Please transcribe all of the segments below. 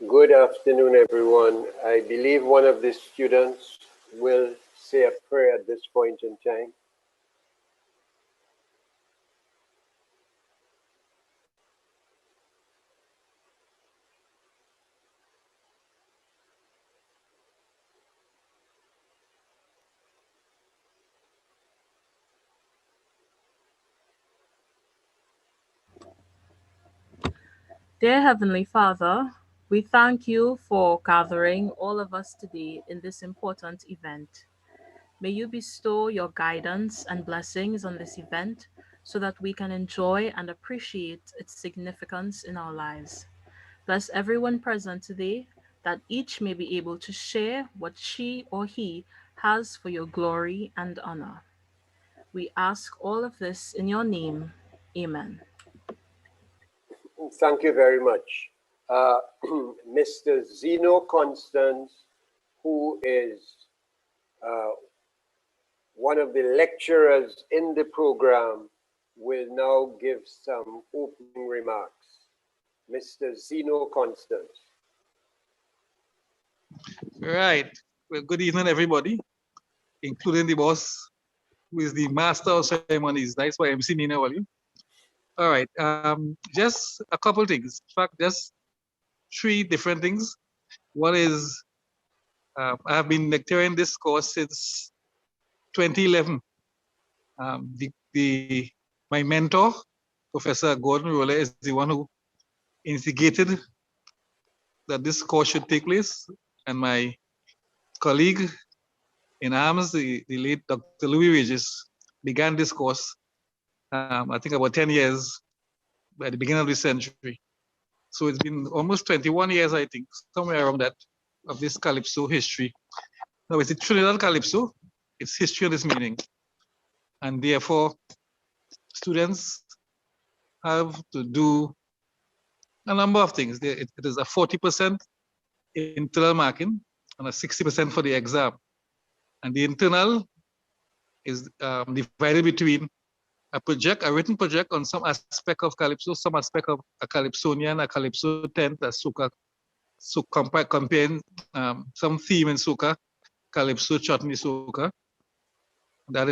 Good afternoon, everyone. I believe one of the students will say a prayer at this point in time. Dear Heavenly Father, we thank you for gathering all of us today in this important event. May you bestow your guidance and blessings on this event so that we can enjoy and appreciate its significance in our lives. Bless everyone present today, that each may be able to share what she or he has for your glory and honor. We ask all of this in your name. Amen. Thank you very much. Uh, Mr. Zeno Constance, who is uh, one of the lecturers in the program, will now give some opening remarks. Mr. Zeno Constance. Right. Well, good evening, everybody, including the boss, who is the master of ceremonies. That's why MC Nina Wally. All right. Just a couple things. In fact, just three different things. One is I have been lecturing this course since 2011. My mentor, Professor Gordon Roller, is the one who instigated that this course should take place, and my colleague in arms, the late Dr. Louis Regis, began this course, I think about 10 years at the beginning of the century. So it's been almost 21 years, I think, somewhere around that, of this Calypso history. Now, it's a Trinidad Calypso, it's history of this meaning. And therefore, students have to do a number of things. It is a 40% internal marking and a 60% for the exam. And the internal is divided between a written project on some aspect of Calypso, some aspect of a Calypsonian, a Calypso tent, a soca, so comparing some theme in soca, Calypso chutney soca. That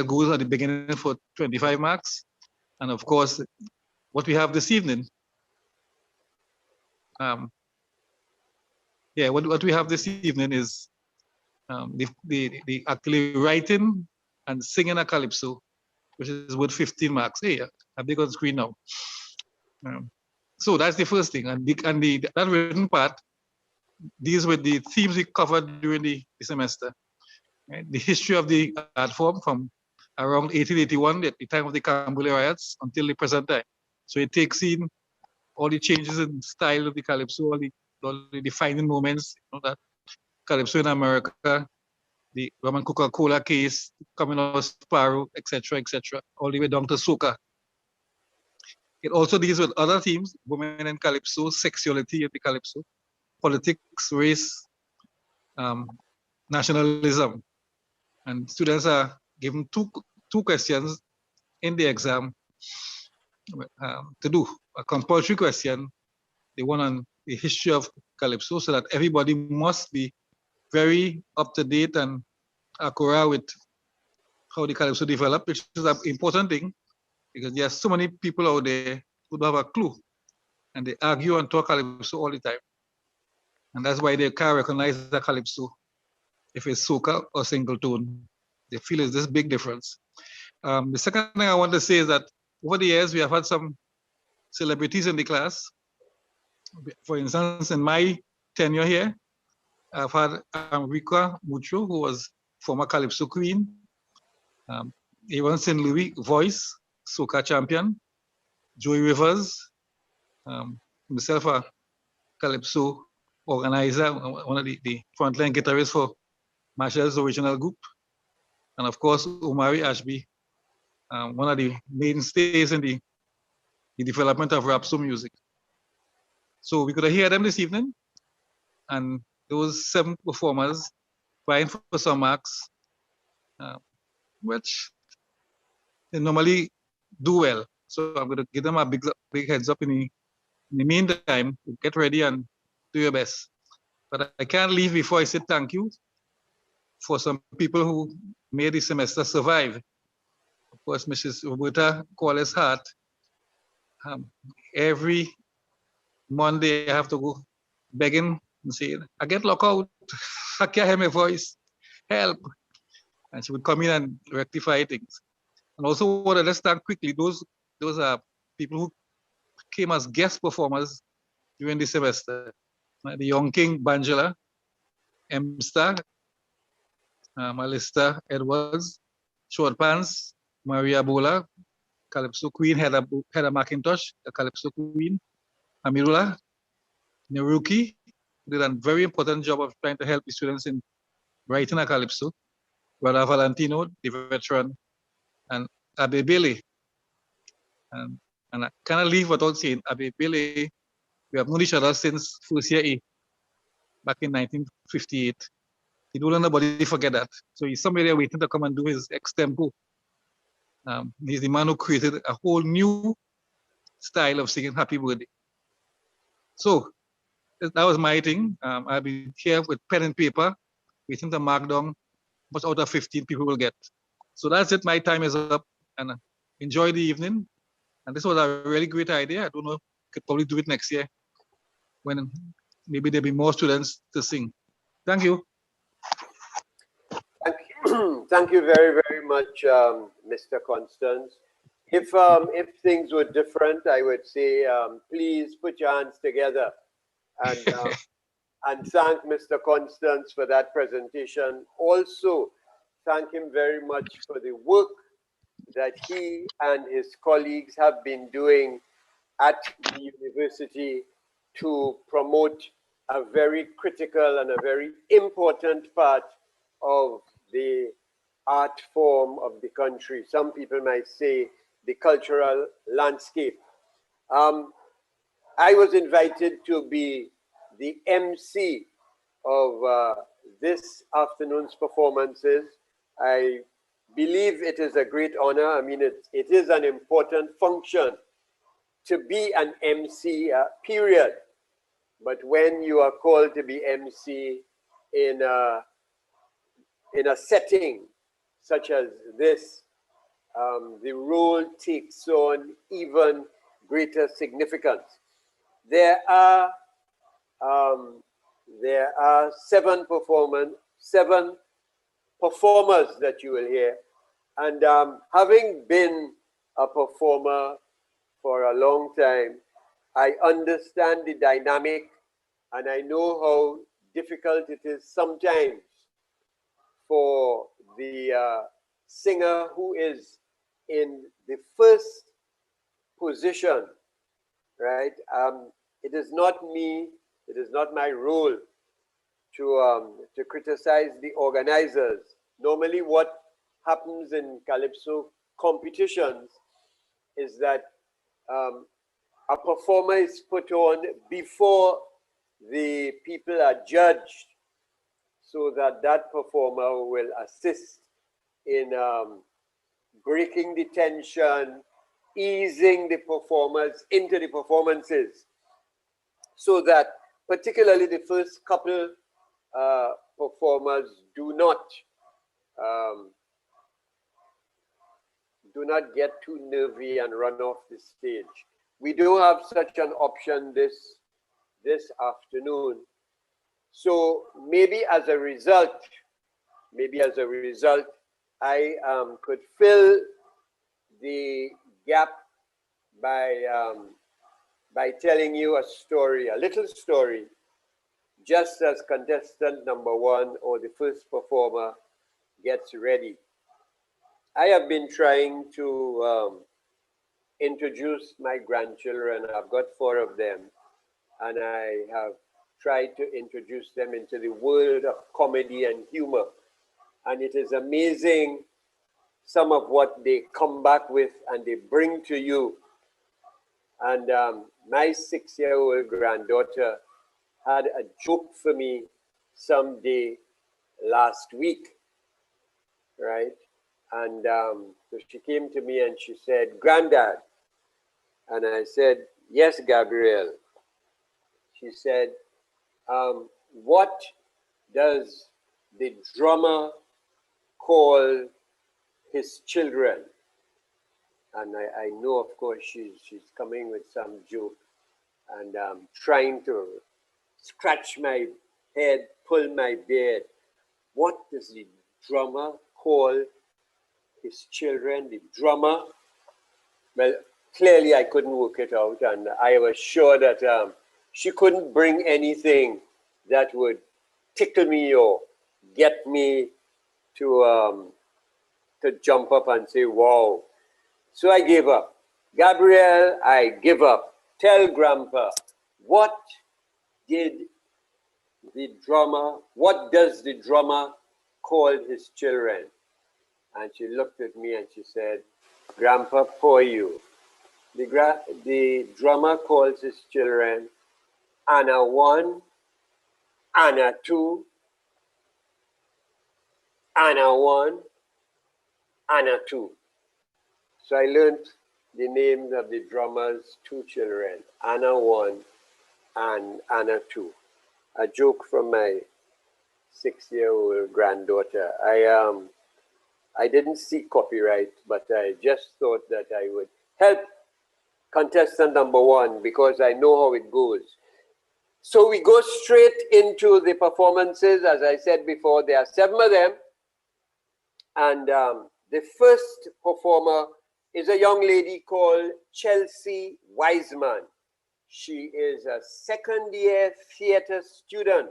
goes at the beginning for 25 marks. And of course, what we have this evening, what we have this evening is the actually writing and singing a Calypso, which is worth 15 marks. Hey, I'm big on screen now. So that's the first thing. And that written part deals with the themes we covered during the semester. Right? The history of the art form from around 1881, at the time of the Cambodia riots, until the present time. So it takes in all the changes in style of the Calypso, all the defining moments, that Calypso in America, the Roman Coca-Cola case, coming out of Sparrow, etc., all the way down to soca. It also deals with other themes: women in Calypso, sexuality in the Calypso, politics, race, nationalism. And students are given two questions in the exam to do. A compulsory question, the one on the history of Calypso, so that everybody must be very up to date and accurate with how the Calypso developed, which is an important thing, because there are so many people out there who don't have a clue, and they argue and talk Calypso all the time. And that's why they can't recognize the Calypso if it's soca or single tone. They feel it's this big difference. The second thing I want to say is that over the years, we have had some celebrities in the class. For instance, in my tenure here, I've had Enrica Mucho, who was former Calypso queen, Aaron St. Louis, voice, soca champion, Joey Rivers, myself, a Calypso organizer, one of the frontline guitarists for Marshall's original group, and of course, Omari Ashby, one of the mainstays in the development of rap soul music. So we could hear them this evening, and those 7 performers vying for some marks, which they normally do well. So I'm going to give them a big heads up in the meantime, to get ready and do your best. But I can't leave before I say thank you for some people who made the semester survive. Of course, Mrs. Roberta Wallace Hart. Every Monday I have to go begging and saying, I get locked out. I can't hear my voice. Help. And she would come in and rectify things. And also want to understand quickly, those are people who came as guest performers during the semester. The Young King Bangela, M-Star, Alista Edwards, Short Pants, Maria Bola, Calypso Queen, Heather McIntosh, the Calypso Queen, Amirula, Neruki, did a very important job of trying to help the students in writing a Calypso. Brother Valentino, the veteran, and Abe Bailey. And I cannot leave without saying Abe Bailey, we have known each other since first year A, back in 1958. He don't let nobody forget that. So he's somebody there waiting to come and do his extempo. He's the man who created a whole new style of singing Happy Birthday. So that was my thing. I'll be here with pen and paper, waiting to mark down what out of 15 people will get. So that's it. My time is up, and enjoy the evening. And this was a really great idea. I don't know, could probably do it next year when maybe there'll be more students to sing. Thank you. Thank you very, very much, Mr. Constance. If things were different, I would say, please put your hands together and thank Mr. Constance for that presentation. Also, thank him very much for the work that he and his colleagues have been doing at the university to promote a very critical and a very important part of the art form of the country. Some people might say the cultural landscape. I was invited to be the MC of this afternoon's performances. I believe it is a great honor. I mean, it is an important function to be an MC, period. But when you are called to be MC in a setting such as this, the role takes on even greater significance. There are 7 performers that you will hear. And having been a performer for a long time, I understand the dynamic, and I know how difficult it is sometimes for the singer who is in the first position, right? It is not me, it is not my role to criticize the organizers. Normally what happens in Calypso competitions is that a performer is put on before the people are judged, so that that performer will assist in breaking the tension, easing the performers into the performances, so that particularly the first couple performers do not get too nervy and run off the stage. We do have such an option this afternoon. So maybe as a result, I could fill the gap by telling you a story, a little story, just as contestant number 1 or the first performer gets ready. I have been trying to introduce my grandchildren. I've got 4 of them, and I have tried to introduce them into the world of comedy and humor. And it is amazing some of what they come back with and they bring to you. And my 6-year-old granddaughter had a joke for me someday last week, right? And so she came to me and she said, "Granddad." And I said, "Yes, Gabrielle." She said, What does the drummer call his children? And I know, of course, she's coming with some joke, and I'm trying to scratch my head, pull my beard. What does the drummer call his children? The drummer, well, clearly I couldn't work it out, and I was sure that she couldn't bring anything that would tickle me or get me to jump up and say, wow. So I gave up. Gabrielle, I give up. Tell Grandpa, what does the drummer call his children? And she looked at me and she said, Grandpa, for you. The drummer calls his children Anna 1, Anna 2, Anna 1, Anna 2. So I learned the names of the drummer's two children, Anna 1 and Anna 2. A joke from my 6-year-old granddaughter. I didn't seek copyright, but I just thought that I would help contestant number 1 because I know how it goes. So we go straight into the performances. As I said before, there are 7 of them. And the first performer is a young lady called Chelsea Wiseman. She is a second-year theater student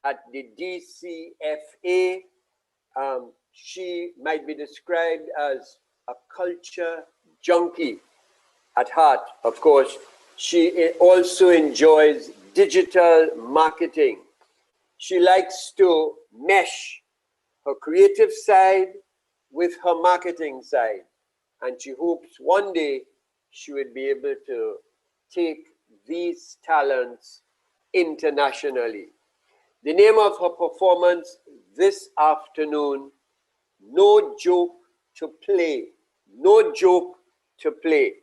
at the DCFA. She might be described as a culture junkie at heart. Of course, she also enjoys digital marketing. She likes to mesh her creative side with her marketing side. And she hopes one day she would be able to take these talents internationally. The name of her performance this afternoon, No Joke to Play. No joke to play.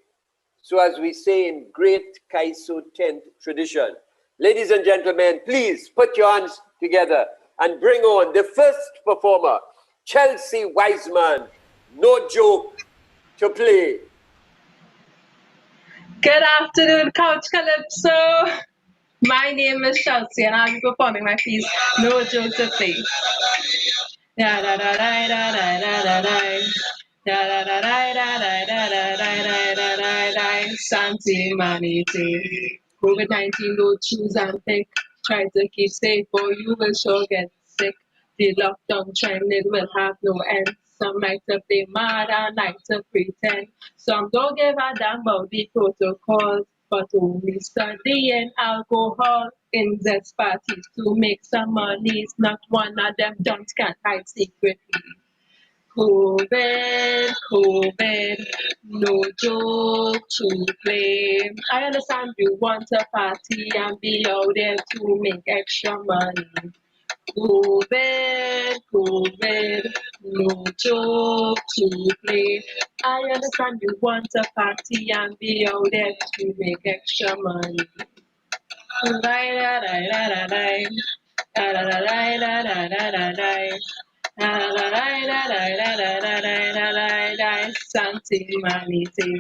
So as we say in great Calypso Tent tradition, ladies and gentlemen, please put your hands together and bring on the first performer, Chelsea Wiseman, No Joke to Play. Good afternoon, Couch Calypso. My name is Chelsea and I'll be performing my piece, No Joke to Play. Da da da da da da da da da. Da da da da da da da da da da da da. Santi Maniti. COVID-19, don't choose and pick. Try to keep safe or you will sure get sick. The lockdown trend, it will have no end. Some like to play mad and like to pretend. Some don't give a damn about the protocols, but only studying alcohol in these parties to make some money. Not one of them don't can hide secretly. COVID, COVID, no joke to play. I understand you want a party and be out there to make extra money. COVID, COVID, no joke to play. I understand you want a party and be out there to make extra money. Santi Maniti.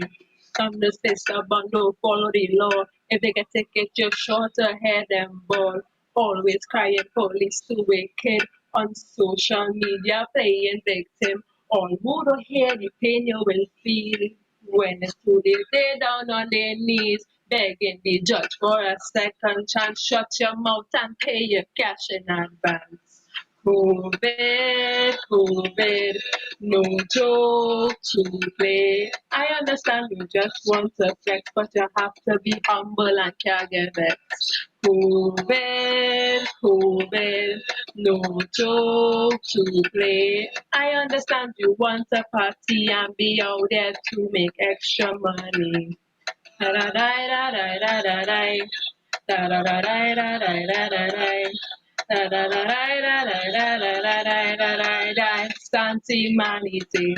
Some just say stubborn, don't follow the law. If they get ticket, just short ahead and ball. Always crying police to a kid on social media playing victim. All who don't hear the pain you will feel when it's too late. They down on their knees, begging the judge for a second chance. Shut your mouth and pay your cash in advance. COVID, COVID, no joke to play. I understand you just want to flex, but you have to be humble and can't get vexed. COVID, COVID, no joke to play. I understand you want a party and be out there to make extra money. Da da da da da da da da da da da da da da da da. Da da da da da da da da da da da da. Santi Maniti.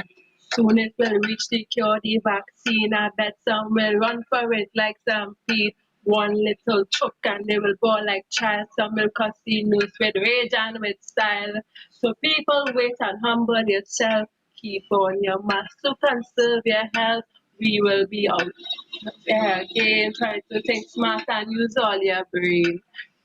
Soon it will reach the cure, the vaccine. I bet some will run for it like some feet. One little choke and they will ball like child. Some will casinos with rage and with style. So people wait and humble yourself. Keep on your mask to conserve your health. We will be out there again. Try to think smart and use all your brain.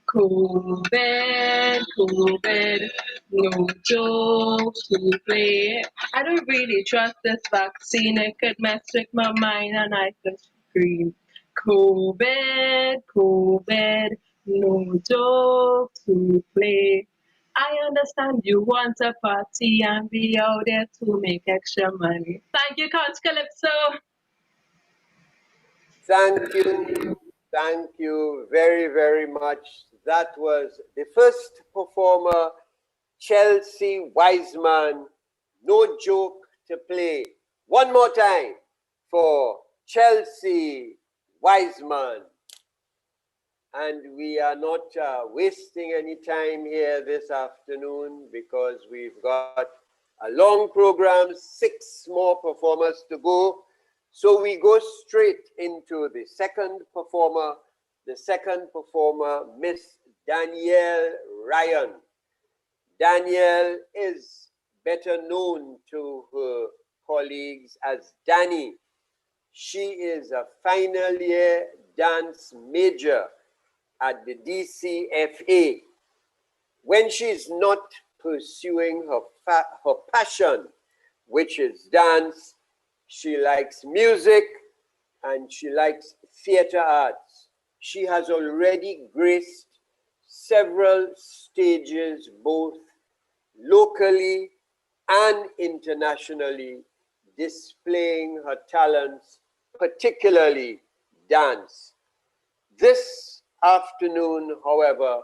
COVID, COVID, no joke to play. I don't really trust this vaccine. It could mess with my mind and I could scream. COVID, COVID, no joke to play. I understand you want a party and be out there to make extra money. Thank you, Coach Calypso. Thank you. Thank you very, very much. That was the first performer, Chelsea Wiseman. No joke to play. One more time for Chelsea Wiseman. And we are not wasting any time here this afternoon because we've got a long program, 6 more performers to go. So we go straight into the second performer. The second performer, Miss Danielle Ryan. Danielle is better known to her colleagues as Danny. She is a final year dance major at the DCFA. When she's not pursuing her passion, which is dance, she likes music and she likes theater arts. She has already graced several stages, both locally and internationally, displaying her talents, particularly dance. This afternoon, however,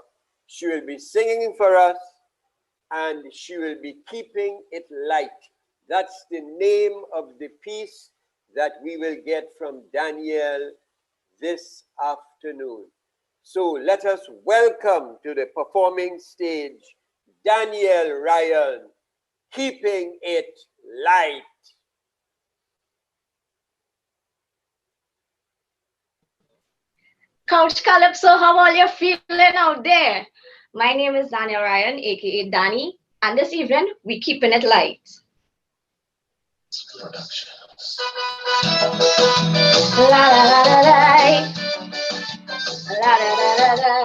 she will be singing for us and she will be keeping it light. That's the name of the piece that we will get from Danielle this afternoon. So let us welcome to the performing stage, Danielle Ryan, Keeping It Light. Coach Calypso, how are you feeling out there? My name is Daniel Ryan, aka Danny, and this evening we keeping it light. La la la la la, la la la la la,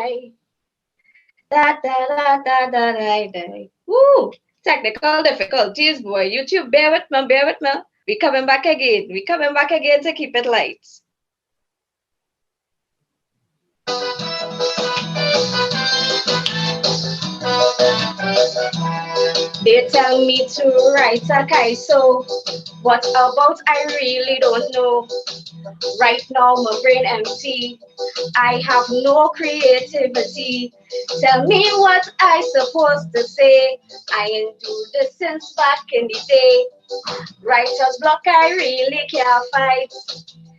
da da da da da da da. Woo! Technical difficulties, boy. YouTube, bear with me, bear with me. We coming back again. We coming back again to keep it light. They tell me to write a Calypso. What about I really don't know. Right now my brain empty. I have no creativity. Tell me what I supposed to say. I ain't do this since back in the day. Writer's block I really can't fight.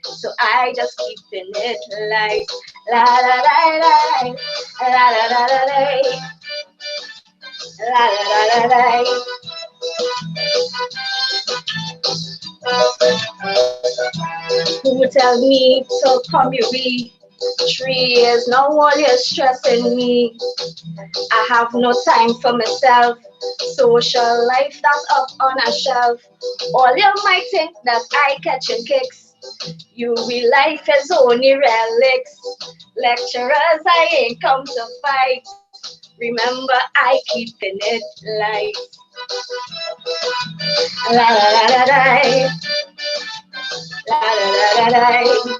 So I just keeping it light. La la la la, la la la la la, la la la la la. Who tell me to come you be? 3 years now all you're stressing me. I have no time for myself. Social life that's up on a shelf. All you might think that I catching kicks. You real life is only relics. Lecturers, I ain't come to fight. Remember, I keeping it light. La la la la la. La la la la la.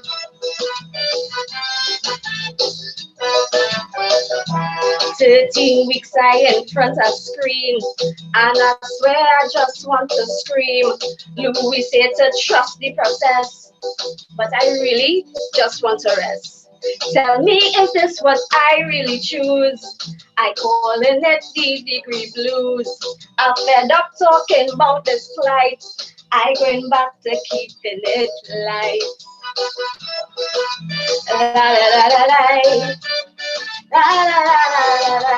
13 weeks I in front of screen, and I swear I just want to scream. Louis said to trust the process, but I really just want to rest. Tell me, is this what I really choose? I calling it the degree blues. I'm fed up talking about this plight. I going back to keeping it light. La la la la la. La la la la la.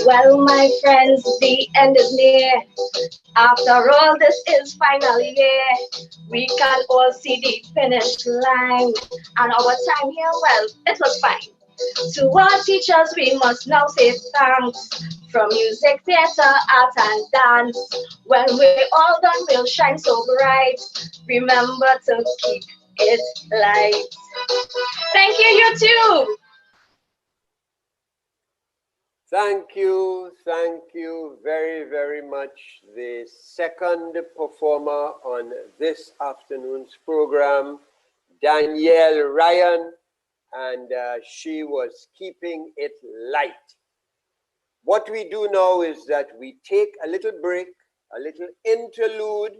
Well, my friends, the end is near. After all, this is final year. We can all see the finish line. And our time here, well, it was fine. To our teachers, we must now say thanks. From music, theater, art, and dance. When we're all done, we'll shine so bright. Remember to keep it light. Thank you, YouTube. Thank you very, very much. The second performer on this afternoon's program, Danielle Ryan, and she was keeping it light. What we do now is that we take a little break, a little interlude,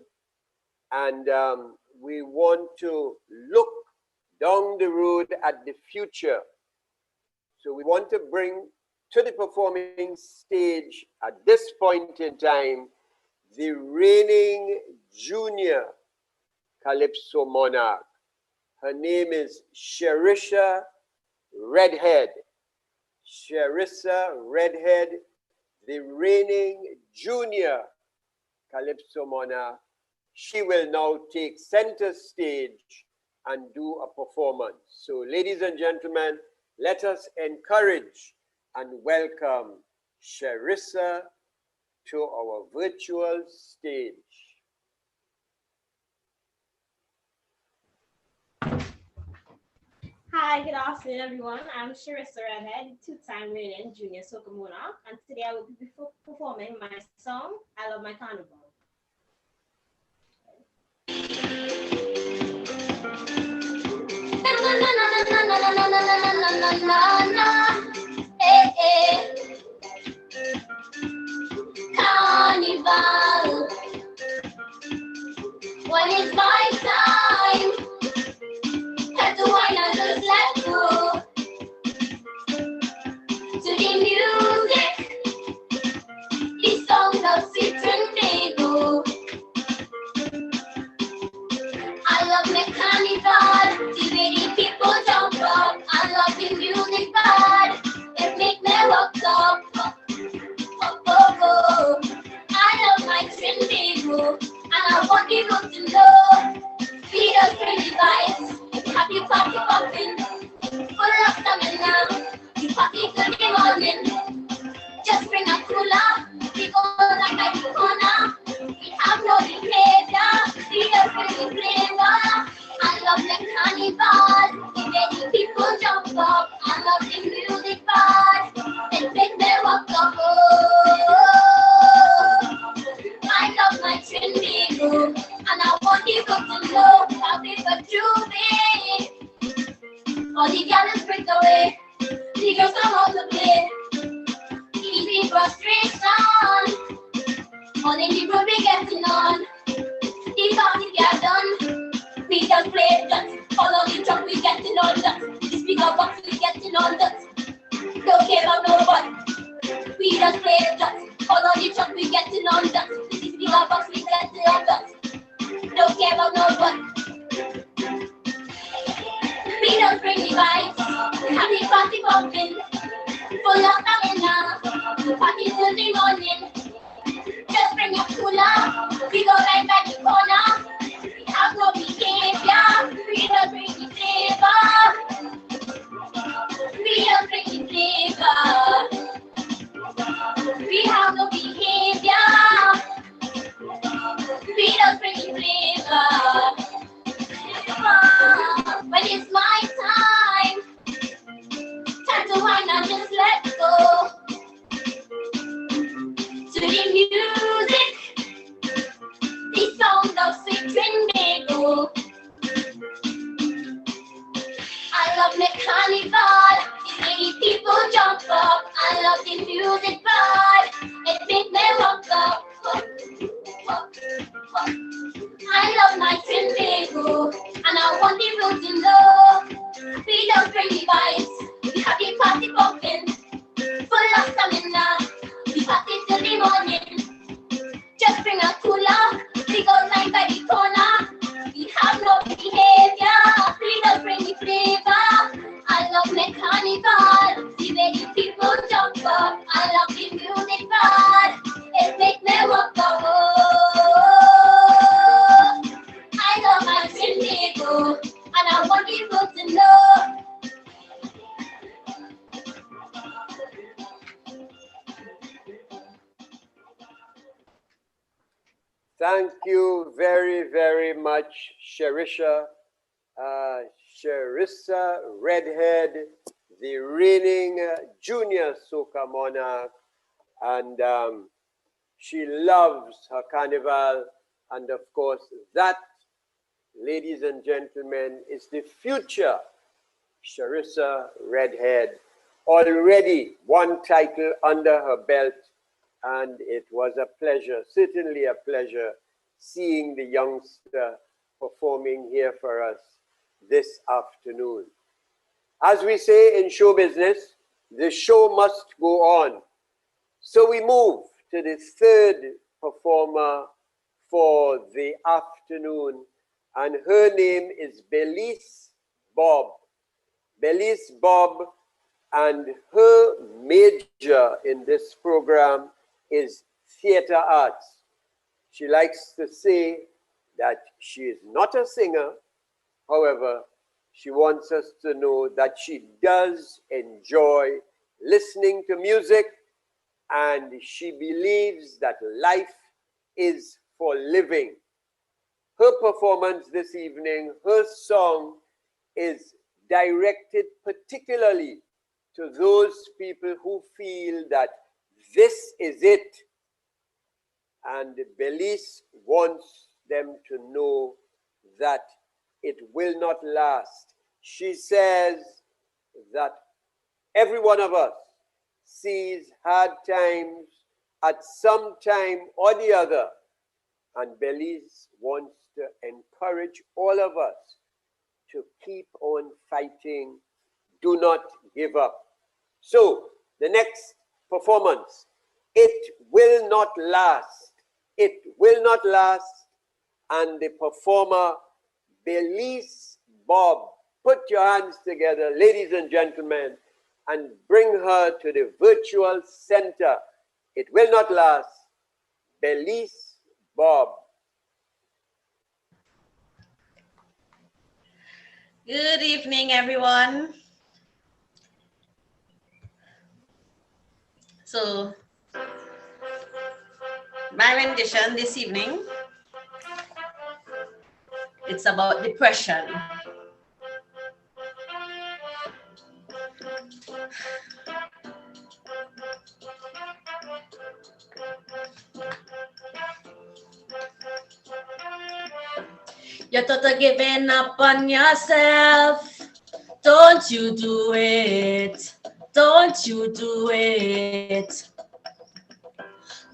and we want to look down the road at the future. So we want to bring to the performing stage at this point in time the reigning junior Calypso monarch. Her name is Sherissa Redhead. Sherissa Redhead, the reigning junior Calypso monarch. She will now take center stage and do a performance. So ladies and gentlemen, let us encourage and welcome Sherissa to our virtual stage. Hi, good afternoon, everyone. I'm Sherissa Redhead, two-time reigning junior soca monarch, and today I will be performing my song, I Love My Carnival. Carnival, when it's my time, time to wine and just let go to the music, the sound of sweet Trinbago. I love the carnival, the way the people jump up. I love the music bad, it make me walk up. I love my Trinbago, and I want people to know. Feed us pretty vibes, happy party popping, full of stamina. You party till the morning. Just bring a cooler, we go like a corner. We have no behavior, feed us pretty flavor. I love the carnival, the way the people jump up. I love the music bad, it make me walk up. I love my Trinbago, and I want you to know that we for Juby. All the gallons break away, the girls come out to play. Easy frustration, all the people be getting on. The party get done, we just play that. Follow the truck, we getting on that. The speaker box, we getting on that. Don't care about nobody, we just play that. Follow the truck, we getting on that. The speaker box, we getting on that. Don't care about nobody. We don't bring the vibes, happy party popping, full of stamina, party till the morning. Just bring your cooler, we go right back the corner. We have no behavior, we don't bring the flavor. We don't bring the flavor. We have no behavior, we don't bring the flavor. When it's my time, time to wine and just let go to the music, the sound of sweet Trinbago. I love the carnival, the way the people jump up. I love the music vibe, it make me walk up. I love my Trinbago, and I want people to know Thank you very, very much, Sharisha. Sharissa Redhead, the reigning junior soca monarch, and she loves her carnival. And of course, that, ladies and gentlemen, is the future Sharissa Redhead. Already one title under her belt, and it was a pleasure, certainly a pleasure, seeing the youngster performing here for us this afternoon. As we say in show business, the show must go on. So we move to the third performer for the afternoon, and her name is Belize Bob. Belize Bob, and her major in this program is theater arts. She likes to say that she is not a singer. However, she wants us to know that she does enjoy listening to music, and she believes that life is for living. Her performance this evening, her song, is directed particularly to those people who feel that this is it. And Belize wants them to know that it will not last. She says that every one of us sees hard times at some time or the other, and Belize wants to encourage all of us to keep on fighting. Do not give up. So, the next performance, it will not last. It will not last. And the performer, Belize Bob, put your hands together, ladies and gentlemen, and bring her to the virtual center. It will not last. Belize Bob. Good evening, everyone. So, my rendition this evening, it's about depression. You thought of giving up on yourself. Don't you do it. Don't you do it.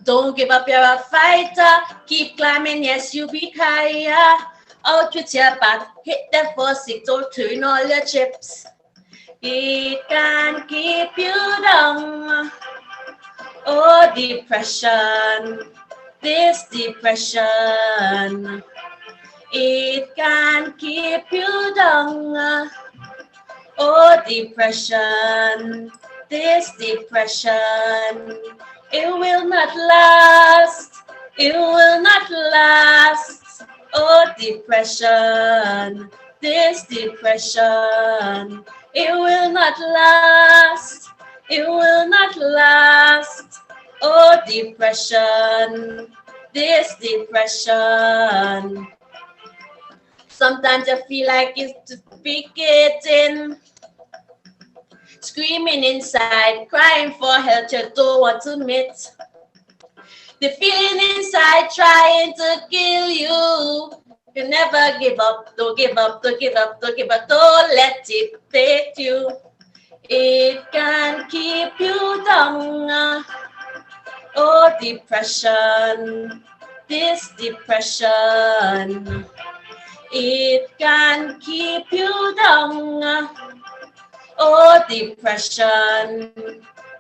Don't give up, you're a fighter. Keep climbing, yes, you be higher. Out with your back, hit the first six, don't turn all your chips. It can keep you down. Oh, depression, this depression. It can keep you down. Oh, depression, this depression. It will not last. It will not last. Oh, depression, this depression. It will not last. It will not last. Oh, depression, this depression. Sometimes you feel like it's suffocating, screaming inside, crying for help you don't want to admit. The feeling inside trying to kill you. You never give up, don't give up, don't give up, don't give up, don't let it take you. It can keep you down. Oh, depression, this depression. It can keep you down. Oh, depression,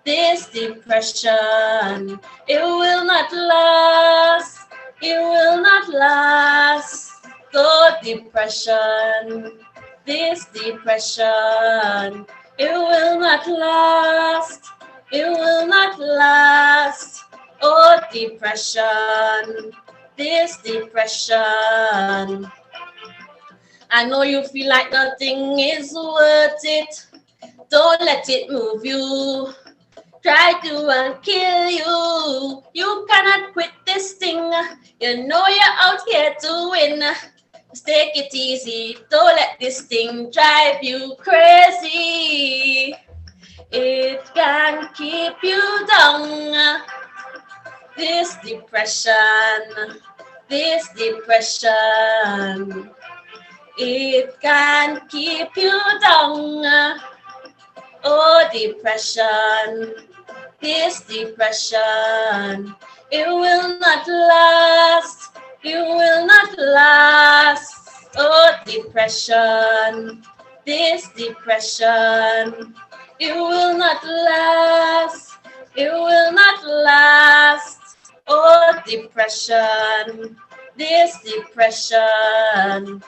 this depression. It will not last. It will not last. Oh, depression, this depression. It will not last. It will not last. Oh, depression, this depression. I know you feel like nothing is worth it. Don't let it move you. Try to kill you. You cannot quit this thing. You know you're out here to win. Just take it easy. Don't let this thing drive you crazy. It can keep you down. This depression. It can keep you down. Oh, depression. This depression. It will not last. It will not last. Oh, depression. This depression. It will not last. It will not last. Oh, depression. This depression.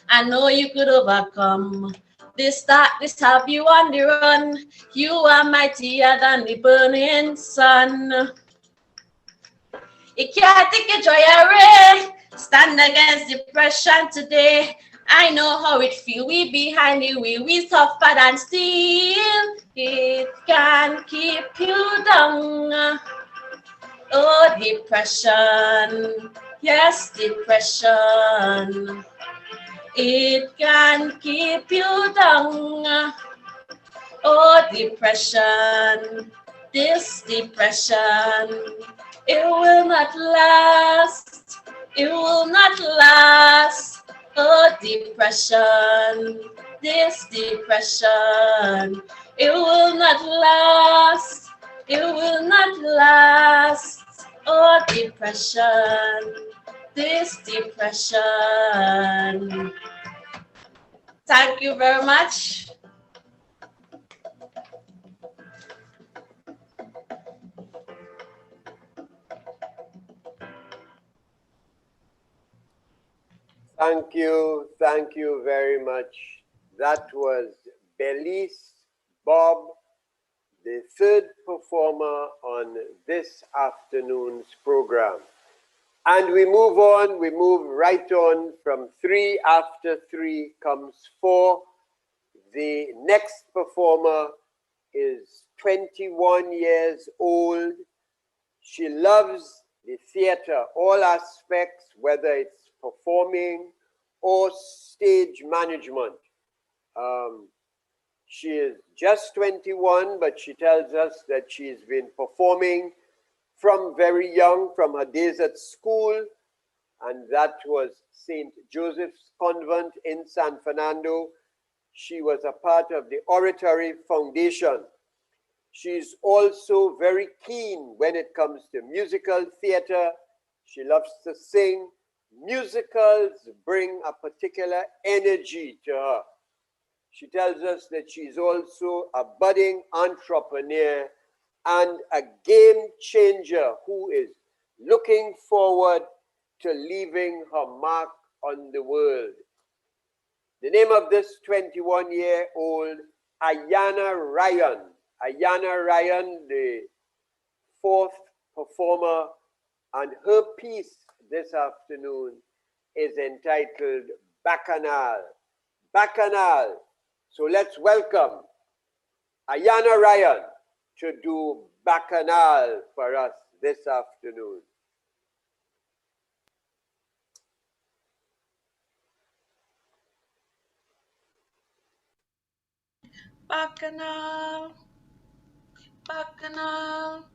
I know you could overcome. This have you on the run. You are mightier than the burning sun. You can't take a joy away. Stand against depression today. I know how it feel. We behind the wheel. We tougher than steel. It can keep you down. Oh, depression. Yes, depression. It can keep you down. Oh, depression. This depression. It will not last. It will not last. Oh, depression. This depression. It will not last. It will not last. Oh, depression. This depression. Thank you very much. Thank you very much. That was Belize Bob, the third performer on this afternoon's program. And we move on, we move right on from 3. After 3 comes 4. The next performer is 21 years old. She loves the theater, all aspects, whether it's performing or stage management. She is just 21, but she tells us that she's been performing from very young, from her days at school, and that was St. Joseph's Convent in San Fernando. She was a part of the Oratory Foundation. She's also very keen when it comes to musical theater. She loves to sing. Musicals bring a particular energy to her. She tells us that she's also a budding entrepreneur and a game changer who is looking forward to leaving her mark on the world. The name of this 21-year-old, Ayana Ryan. Ayana Ryan, the 4th performer, and her piece this afternoon is entitled Bacchanal. Bacchanal. So let's welcome Ayana Ryan to do Bacchanal for us this afternoon. Bacchanal, Bacchanal,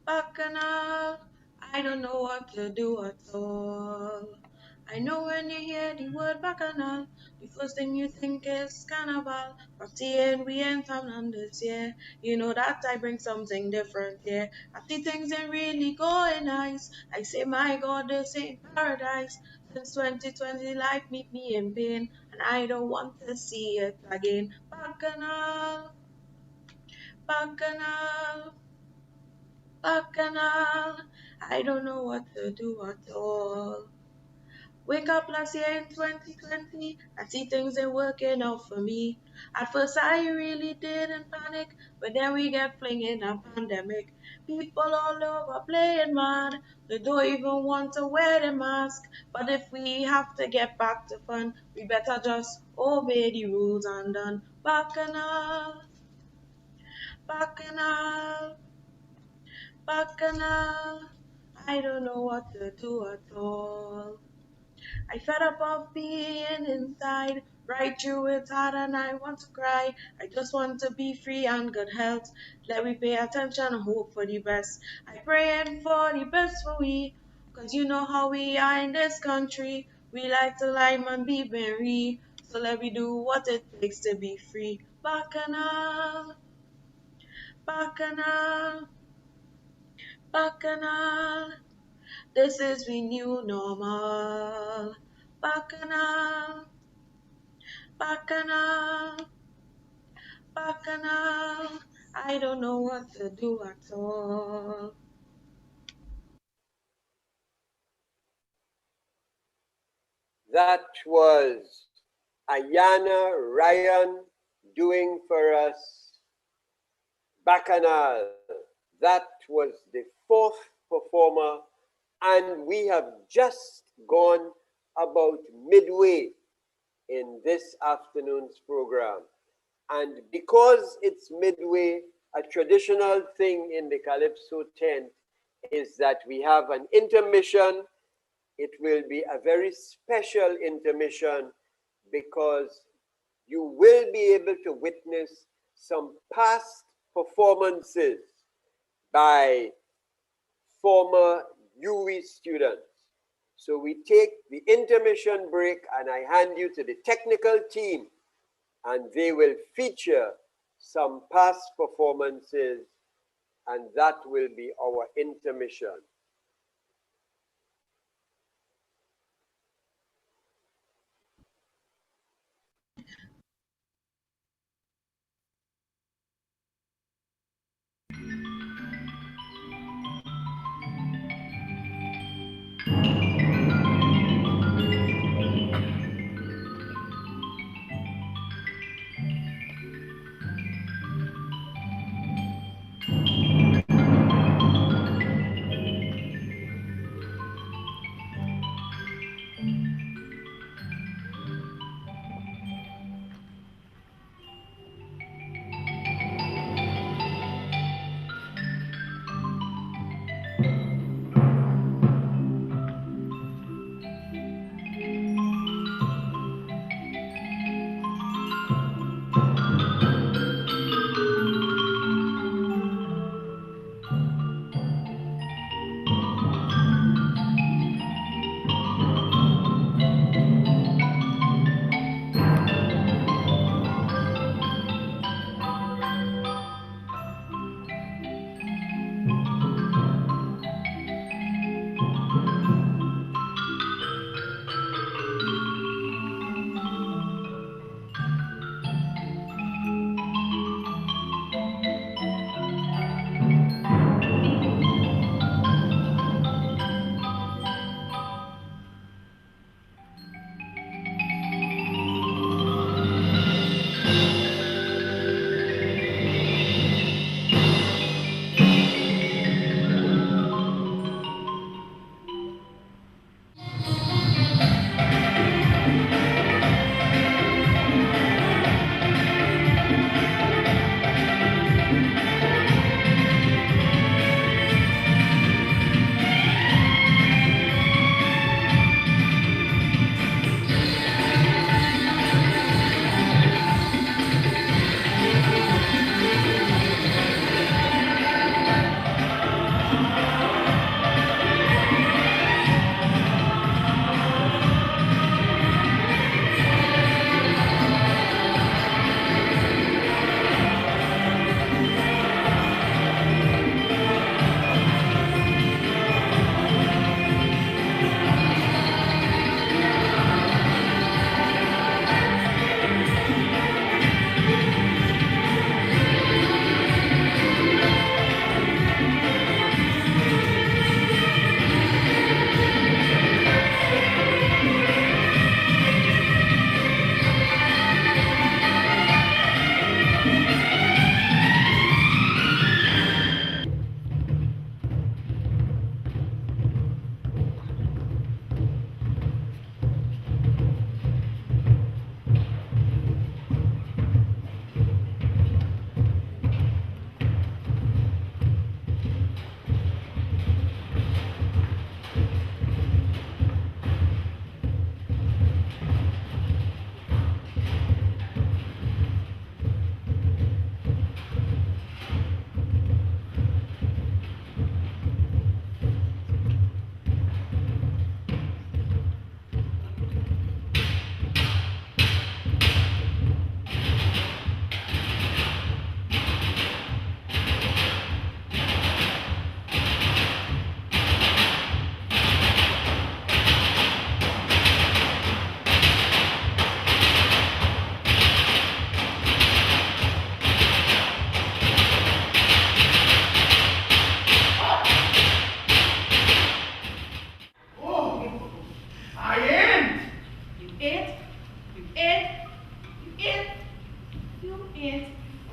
Bacchanal, I don't know what to do at all. I know when you hear the word Bacchanal, the first thing you think is carnival. Party and we ain't having this year. You know that I bring something different here. I see things ain't really going nice. I say, my God, this ain't paradise. Since 2020, life meet me in pain, and I don't want to see it again. Bacchanal, Bacchanal, Bacchanal, I don't know what to do at all. Wake up last year in 2020, I see things ain't working out for me. At first I really didn't panic, but then we get flinging in a pandemic. People all over playing mad, they don't even want to wear the mask. But if we have to get back to fun, we better just obey the rules and done. Bacchanal, Bacchanal, Bacchanal. I don't know what to do at all. I fed up of being inside. Right through it's hard and I want to cry. I just want to be free and good health. Let me pay attention and hope for the best. I praying for the best for we. Cause you know how we are in this country. We like to lime and be merry. So let me do what it takes to be free. Bacchanal, bacchanal, bacchanal. This is the new normal. Bacchanal, bacchanal, bacchanal. I don't know what to do at all. That was Ayana Ryan doing for us Bacchanal. That was the fourth performer, and we have just gone about midway in this afternoon's program. And because it's midway, a traditional thing in the Calypso tent is that we have an intermission. It will be a very special intermission because you will be able to witness some past performances by former UE students. So we take the intermission break and I hand you to the technical team and they will feature some past performances and that will be our intermission.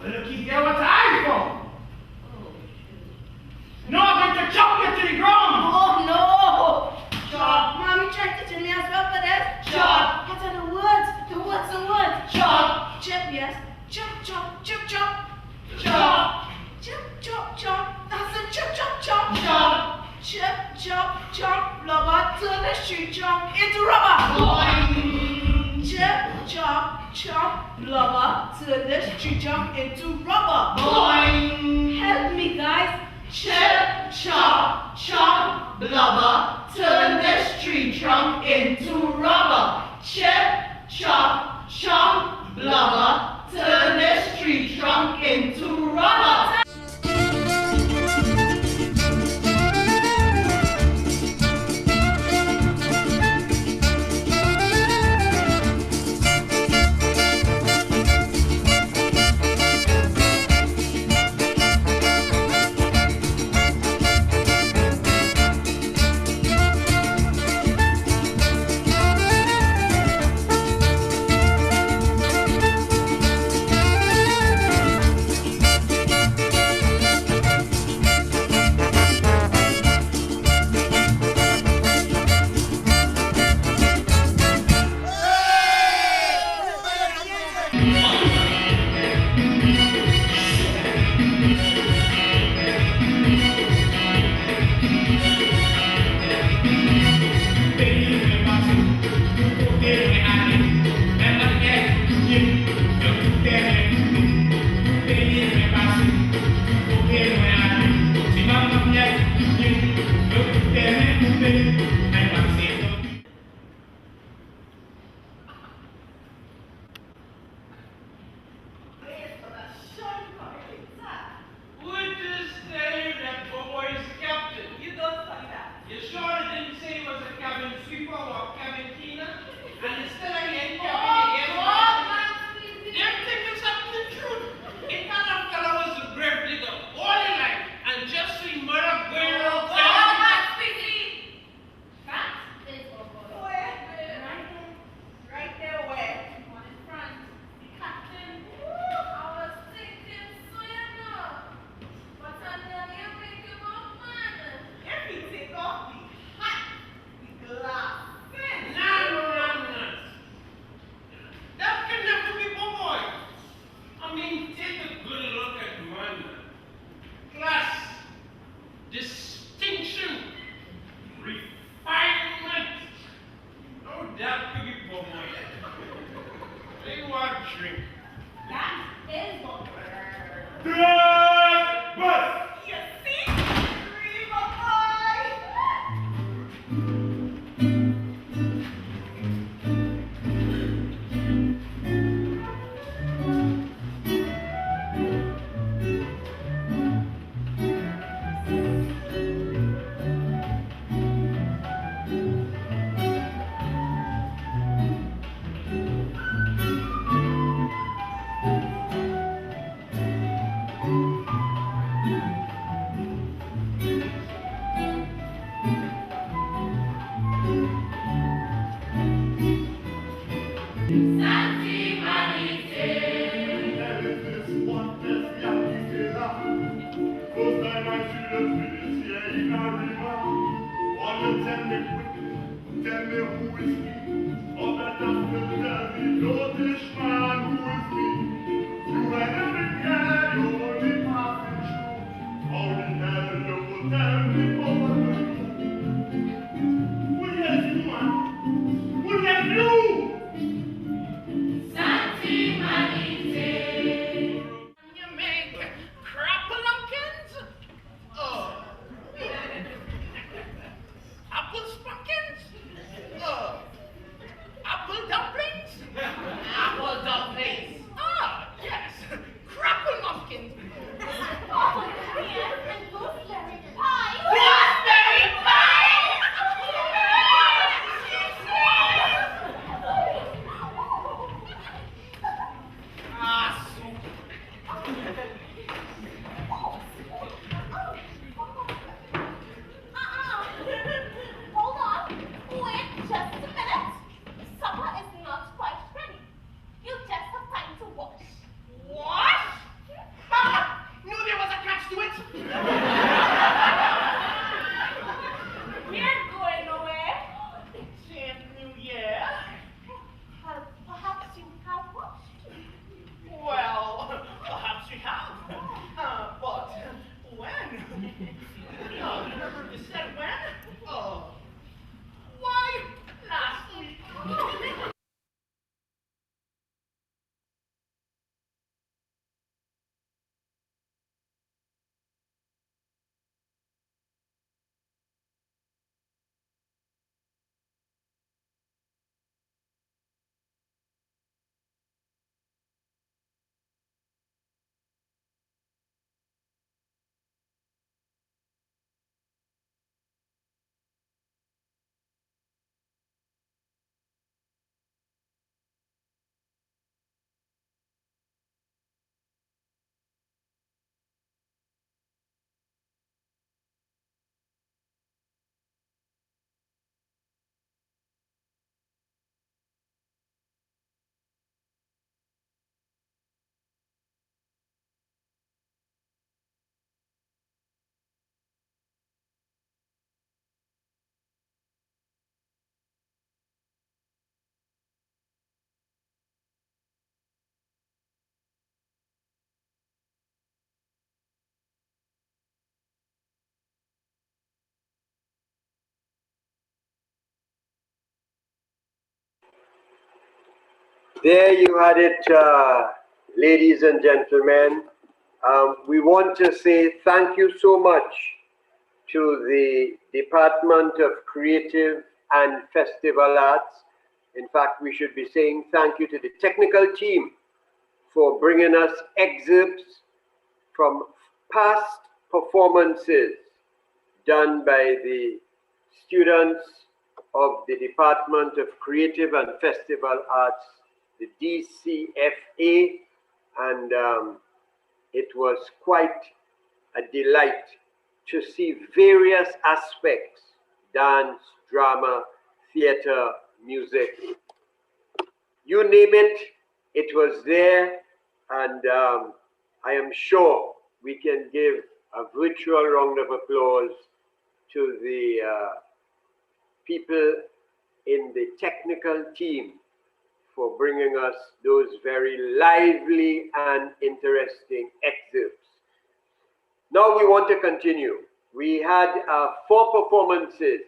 Well, look, keep there what's I for. No, I'm going to chop you to the ground. Oh, no. Chop. Mommy tried teaching me as well for that. Chop. What are the words? The words. Chop. Chip, yes. Chop, chop, chip, chop. Chop. Chip, chop, chop. That's a chip, chop, chop. Chop. Chip, chop, chop. Rubber. Turn the street chop into rubber. Boing. Chip, chop, chop. Rubber. Turn the street chop into rubber. Boing. Help me, guys. Chip, chop, chop, blubber, turn the tree trunk into rubber. Chip, chop, chop, blubber, turn the tree trunk into rubber. Apple There you had it, ladies and gentlemen. We want to say thank you so much to the Department of Creative and Festival Arts. In fact, we should be saying thank you to the technical team for bringing us excerpts from past performances done by the students of the Department of Creative and Festival Arts, the DCFA, and it was quite a delight to see various aspects: dance, drama, theater, music. You name it, it was there, and I am sure we can give a virtual round of applause to the people in the technical team for bringing us those very lively and interesting excerpts. Now we want to continue. We had 4 performances.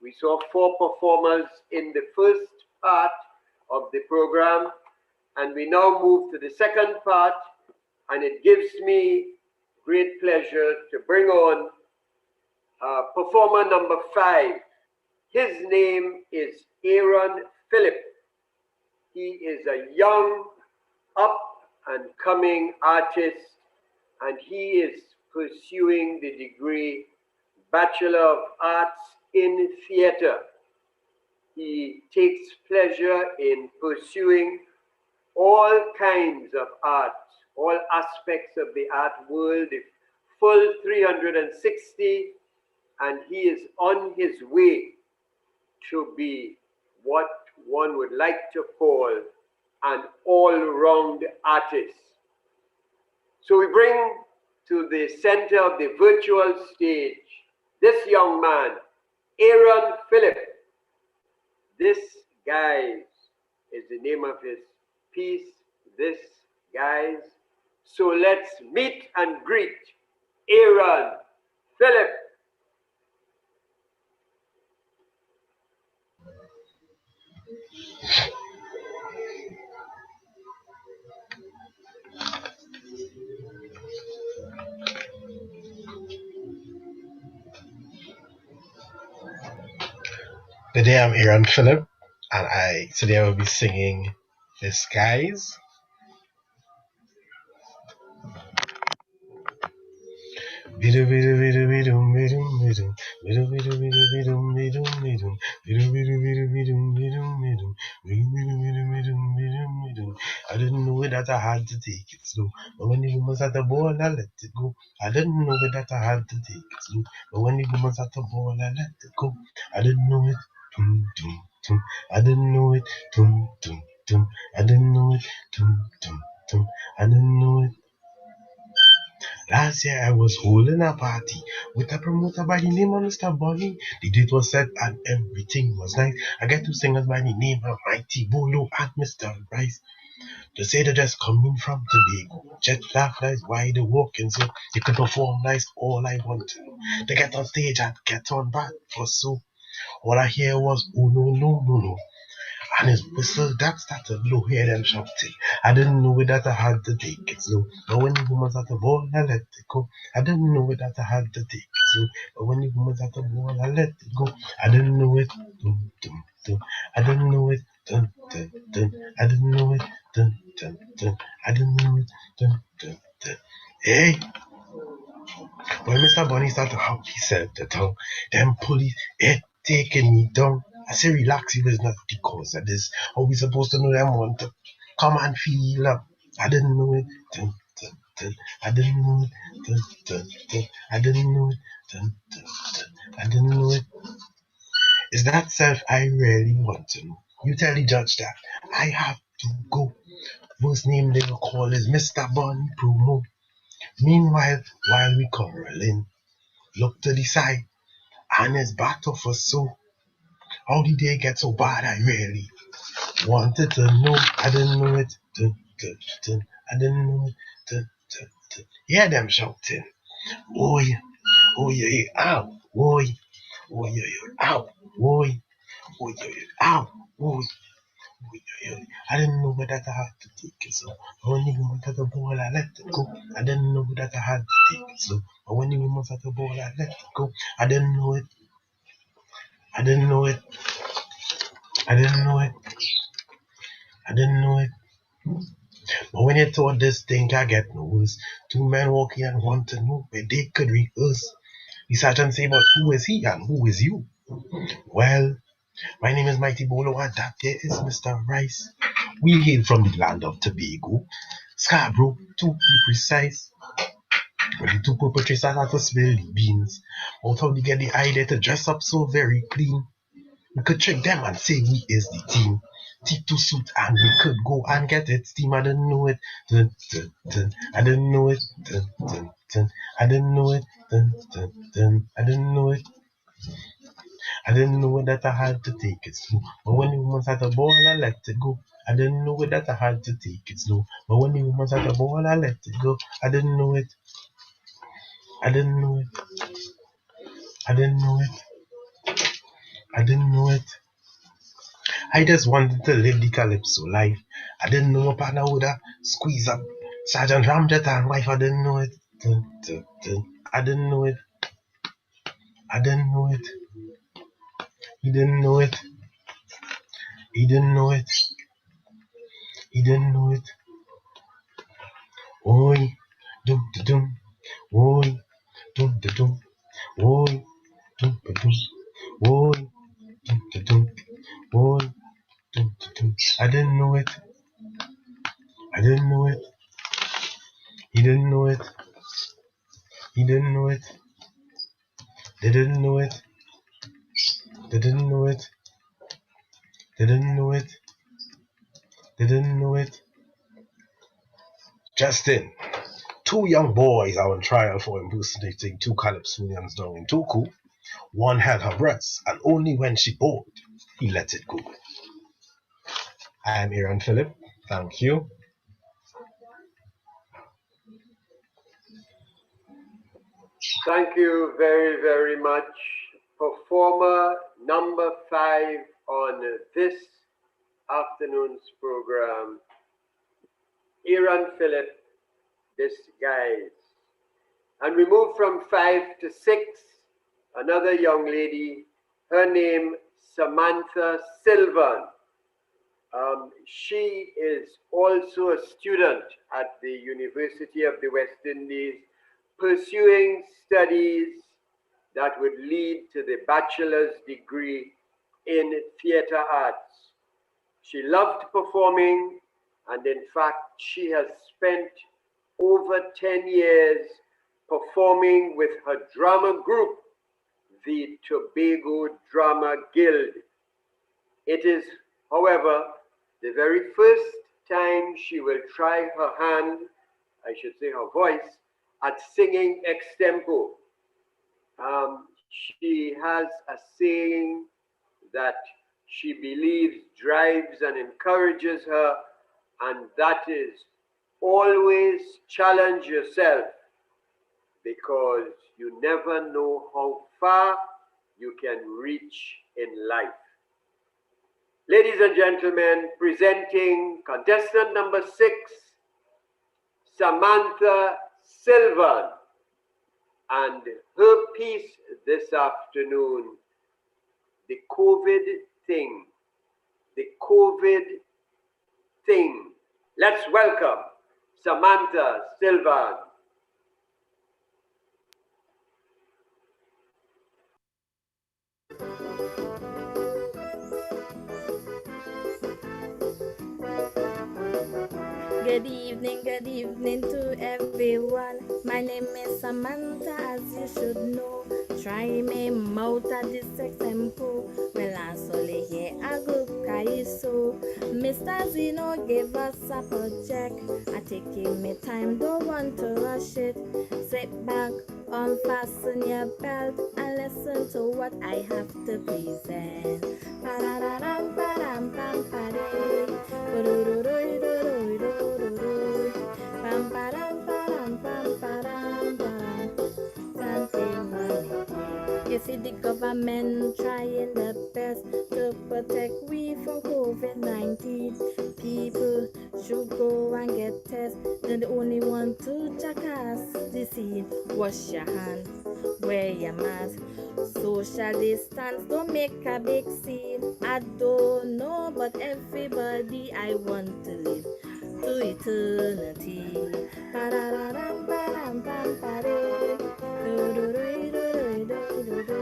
We saw 4 performers in the first part of the program, and we now move to the second part, and it gives me great pleasure to bring on performer number 5. His name is Aaron Phillip. He is a young, up-and-coming artist, and he is pursuing the degree Bachelor of Arts in Theater. He takes pleasure in pursuing all kinds of art, all aspects of the art world, the full 360, and he is on his way to be what one would like to call an all-round artist. So we bring to the center of the virtual stage this young man, Aaron Phillip. This, guys, is the name of his piece, This, Guys. So let's meet and greet Aaron Phillip. Good day, I'm Aaron Phillip, and today I will be singing This Guys. I didn't know it that I had to take it slow, but when the woman's at the ball, I let it go. I didn't know it that I had to take it slow, but when the woman's at the ball, I let it go. I didn't know it. Tum, tum, tum. I didn't know it. Tum, tum, tum. I didn't know it. Tum, tum, tum. I didn't know it. Last year I was holding a party with a promoter by the name of Mr. Bonnie. The date was set and everything was nice. I get two singers by the name of Mighty Bolo and Mr. Rice. They say they're just coming from Tobago. Jet flag flies wide walking so you can perform nice. All I want to know. They get on stage and get on back for so. All I hear was oh no no no no. And his whistle that started blow, hear them shouting. I didn't know that I had to take it slow, but when the woman's at the ball, I let it go. I didn't know that I had to take it slow, but when the woman's at the ball, I let it go. I didn't know it. Dun, dun, dun. I didn't know it. Dun, dun, dun. I didn't know it. Dun, dun, dun. I didn't know it. Dun, dun, dun. Hey. When Mr. Bunny started how he said the tongue, them police, taking me down. I say relax, it was not the cause of this. How we supposed to know them want to come and feel up? I didn't know it. Dun, dun, dun. I didn't know it. Dun, dun, dun. I didn't know it. Dun, dun, dun. I didn't know it. Is that self I really want to know? You tell the judge that I have to go. First name they will call is Mr. Bunny Promo. Meanwhile, while we quarreling, look to the side, and his battle for so. How did they get so bad? I really wanted to know. I didn't know it. Dun, dun, dun. I didn't know it. Dun, dun, dun. Hear them shouting. Oh yeah, oh yeah, yeah. Ow, oh yeah, oh yeah, yeah. Ow, oh yeah, oh yeah, yeah. Ow, oh yeah. I didn't know that I had to take it. So when the woman at the ball, I let it go. I didn't know that I had to take it. So when the woman at the ball, I let it go. I didn't know it. I didn't know it. I didn't know it. I didn't know it. But when you thought this thing I get knows, two men walking and want to know where they could rehearse. The sergeant say, but who is he and who is you? Well, my name is Mighty Bolo and that there is Mr. Rice. We hail from the land of Tobago, Scarborough to be precise. When the two perpetrators had to spill the beans, out how they get the idea to dress up so very clean. We could trick them and say we is the team. T2 suit and we could go and get it. Steam, I didn't know it. Dun, dun, dun. I didn't know it. Dun, dun, dun. I didn't know it. Dun, dun, dun. I didn't know it. I didn't know that I had to take it slow. But when the woman's at the ball, I let it go. I didn't know that I had to take it slow. But when the woman's at the ball, I let it go. I didn't know it. I didn't know it. I didn't know it. I didn't know it. I just wanted to live the Calypso life. I didn't know a partner would have squeeze up Sergeant Ramjet and wife. I didn't know it. Dun, dun, dun. I didn't know it. I didn't know it. He didn't know it. He didn't know it. He didn't know it. Oi, dum da dum. Oi, dum da dum. Oi, dum da dum. Oi, dum da dum. Oi, dum da dum. I didn't know it. I didn't know it. He didn't know it. He didn't know it. They didn't know it. They didn't know it. They didn't know it. They didn't know it. Justin, two young boys are on trial for impersonating two Calypsonians down in Tuku. One held her breasts, and only when she bored, he let it go. I am Aaron Phillip. Thank you. Thank you very, very much. Performer number 5 on this afternoon's program, Aaron Phillip, Disguise. And we move from 5 to 6, another young lady, her name Samantha Sylvan. She is also a student at the University of the West Indies, pursuing studies that would lead to the bachelor's degree in theater arts. She loved performing, and in fact, she has spent over 10 years performing with her drama group, the Tobago Drama Guild. It is, however, the very first time she will try her hand, I should say her voice, at singing extempo. She has a saying that she believes drives and encourages her, and that is always challenge yourself, because you never know how far you can reach in life. Ladies and gentlemen, presenting contestant number 6, Samantha Sylvan, and her piece this afternoon, The COVID Thing. The COVID Thing. Let's welcome Samantha Sylvan. Good evening to everyone. My name is Samantha, as you should know. Try me mouth at the sex tempo. Well, I solely here a group Calypso. Mr. Zeno gave us a project. I taking me time, don't want to rush it. Sit back, unfasten your belt, and listen to what I have to present. Pa-da-da-dam, pa-dam, pam, pa-day. Pam, pa-dam, pa-dam, pam, pa-dam, pam. Something money. You see the government trying their best to protect we from COVID-19. People should go and get tested. Then the only one to jackass disease. Wash your hands, wear your mask, social distance. Don't make a big scene. I don't know, but everybody I want to live to eternity. Ba-da-da-dum, ba-dum, bum, ba-de. Do-do-do-do-do-do-do-do.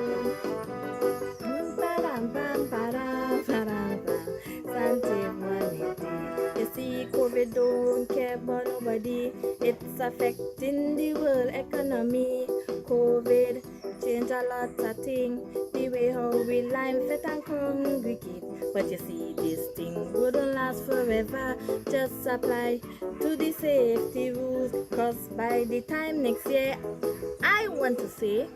Ba-dum, bum, ba-dum, ba-dum, bum. Santa Humanity. You see, COVID don't care about nobody. It's affecting the world economy. COVID change a lot of things. The way how we line fit and congregate. But you see, this thing wouldn't last forever. Just apply to the safety rules. Cause by the time next year, I want to say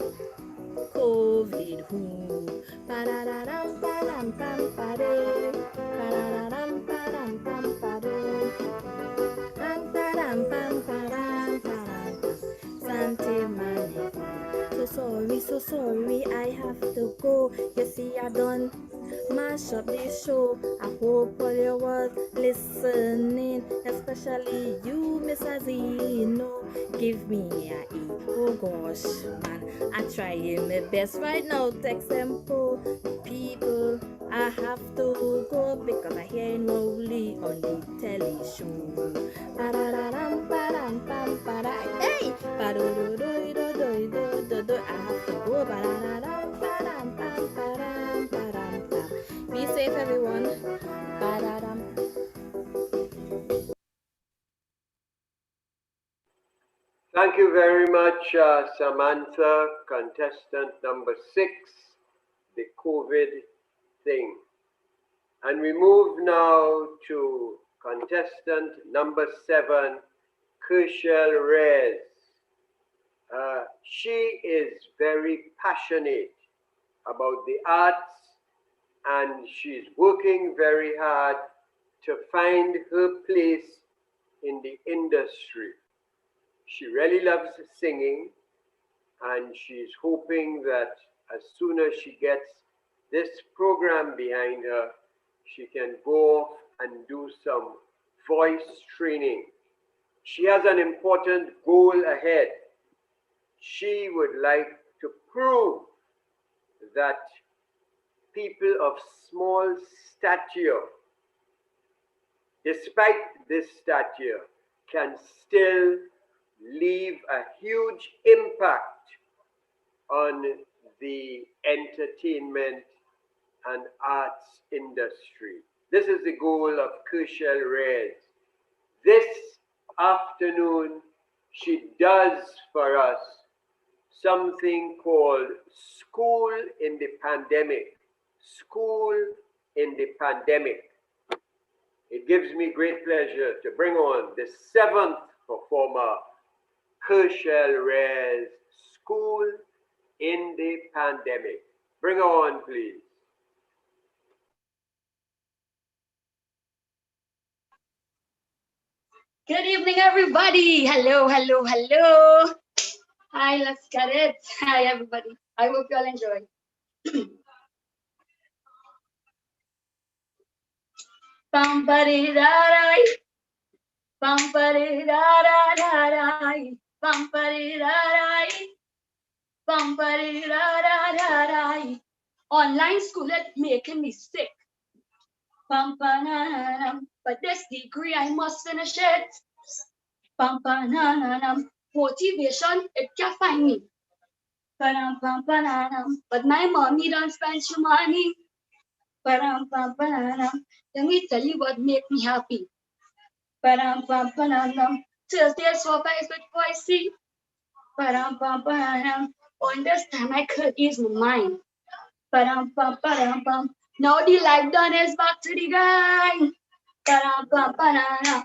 COVID who. Ba-da-da-dum, ba-dum, bum, ba-de. Ba-da-da-dum, ba-dum, bum, ba-de. Bum, ba-dum, bum, ba-dum, ba-dum, bum. Santa Monica. So sorry, I have to go. You see, I done mash up this show. I hope all you was listening, especially you, Mr. Zeno. Give me a E. Oh gosh, man, I trying my best right now. Text example, people, I have to go because I hear Noli on the telly show. Ba-da-da-dum, ba-dum, bum, ba-da. Hey, ba-do-do-do-do-do-do-do. I have to go. Ba-da-da-dum, ba-dum, bum, ba-dum, ba-dum, bum. Be safe, everyone. Ba-da-dum. Thank you very much, Samantha, contestant number 6, the COVID thing. And we move now to contestant number 7, Kershel Reyes. She is very passionate about the arts and she's working very hard to find her place in the industry. She really loves singing and she's hoping that as soon as she gets this program behind her, she can go off and do some voice training. She has an important goal ahead. She would like to prove that people of small stature, despite this stature, can still leave a huge impact on the entertainment and arts industry. This is the goal of Kershel Reyes. This afternoon, she does for us something called School in the Pandemic. School in the Pandemic. It gives me great pleasure to bring on the 7th performer, Kershel Reyes, School in the Pandemic. Bring her on, please. Good evening, everybody. Hello, hello, hello. Hi, let's get it. Hi, everybody. I hope you all enjoy. Bum-ba-dee-da-dee, bum-ba-dee-da-da-da-da, bum-ba-dee-da-da, bum-ba-dee-da-da-da-da. Online school is making me sick. Bum-ba-na-na-na. But this degree, I must finish it. Bum-ba-na-na-na. Motivation, it can't find me. Ba-dum-bum-ba-na-na. But my mommy don't spend your money. Ba-dum-bum-ba-na-na. Let me tell you what make me happy. Ba-dum-bum-ba-na-na. Thursdays for face with voicey. Ba-dum-bum-ba-na-na. On this time I could ease my mind. Ba-dum-bum-ba-dum-bum. Now the life done is back to the grind. Ba-dum-bum-ba-na-na.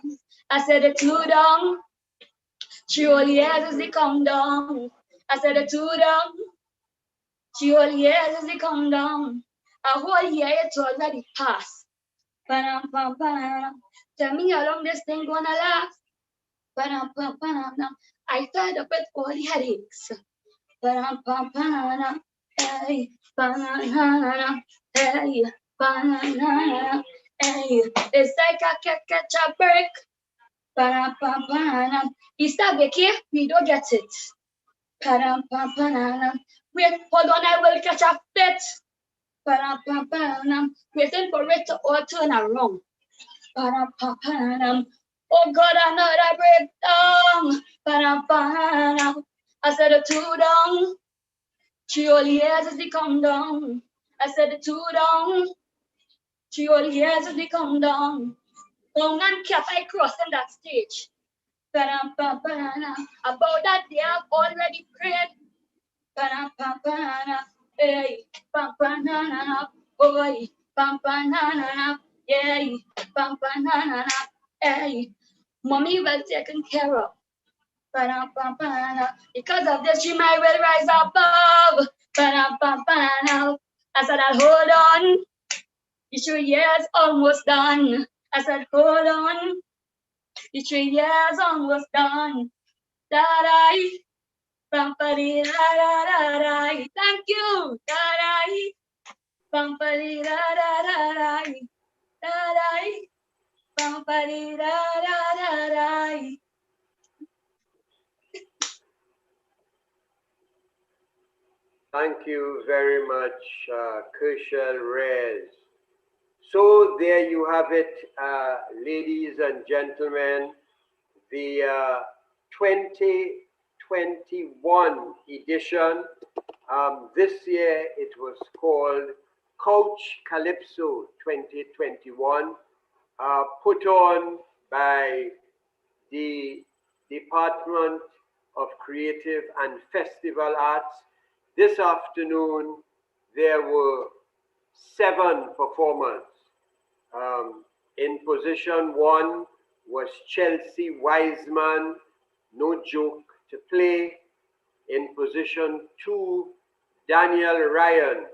I said it too down. 3 whole years is the countdown. I said it too down. 3 whole years is the countdown. A whole year it's already passed. Ba-dum-bum-ba-na-na. Tell me how long this thing gonna last. Ba-dum-bum-ba-na-na. I fed up with all the headaches. Ba-dum-bum-ba-na-na. hey, banana, hey, banana, hey. It's like I can catch a break. Ba-da-ba-ba-da. Easter Becky, we don't get it. Ba-da-ba-ba-da. Wait, hold on, I will catch a fit. Ba-da-ba-ba-da. Waiting for it to all turn around. Ba-da-ba-ba-da. Oh God, another breakdown. Ba-da-ba-da. I said a two down. She only hears as they come down. I said the two down. She only hears as they come down. Long and cap I crossed in that stage. Ba-da-ba-ba-da. About that they have already prayed. Ba-da-ba-ba-da. Hey, ba-ba-na-na-na. Oi, ba-ba-na-na-na. Yay, ba-ba-na-na-na. Hey, mommy well taken care of. Ba-da-ba-ba-da. Because of this, she might will rise above. Ba-da-ba-ba-da. I said, I'll hold on. The 3 years almost done. I said, hold on. The 3 years almost done. Da-da. Bum-ba-dee-da-da-da-da. Thank you. Da-da. Bum-ba-dee-da-da-da-da. Da-da. Bum-ba-dee-da-da-da-da. Thank you very much, Kershal Reyes. So there you have it, ladies and gentlemen, the 2021 edition. This year it was called Couch Calypso 2021, put on by the Department of Creative and Festival Arts. This afternoon, there were 7 performers. In position 1 was Chelsea Wiseman, No Joke to Play. In position 2, Daniel Ryan,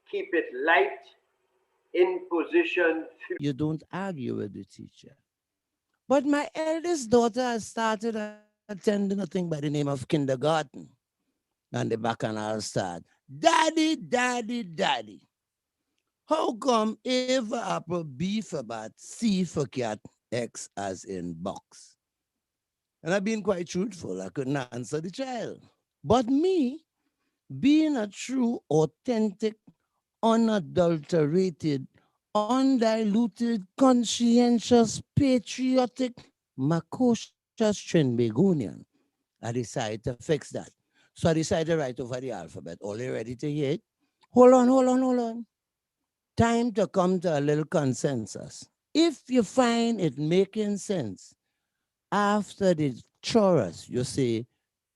Keep It Light. In position 3, You don't argue with the teacher. But my eldest daughter has started attending a thing by the name of kindergarten. And the bacchanal start. Daddy, daddy, daddy. How come A for apple, B for bat, C for cat, X as in box? And I've been quite truthful. I couldn't answer the child. But me, being a true, authentic, unadulterated, undiluted, conscientious, patriotic, Makosha's Trinbagonian, I decided to fix that. So I decided to write over the alphabet. All you ready to hear it? Hold on, hold on, hold on. Time to come to a little consensus. If you find it making sense, after the chorus, you say,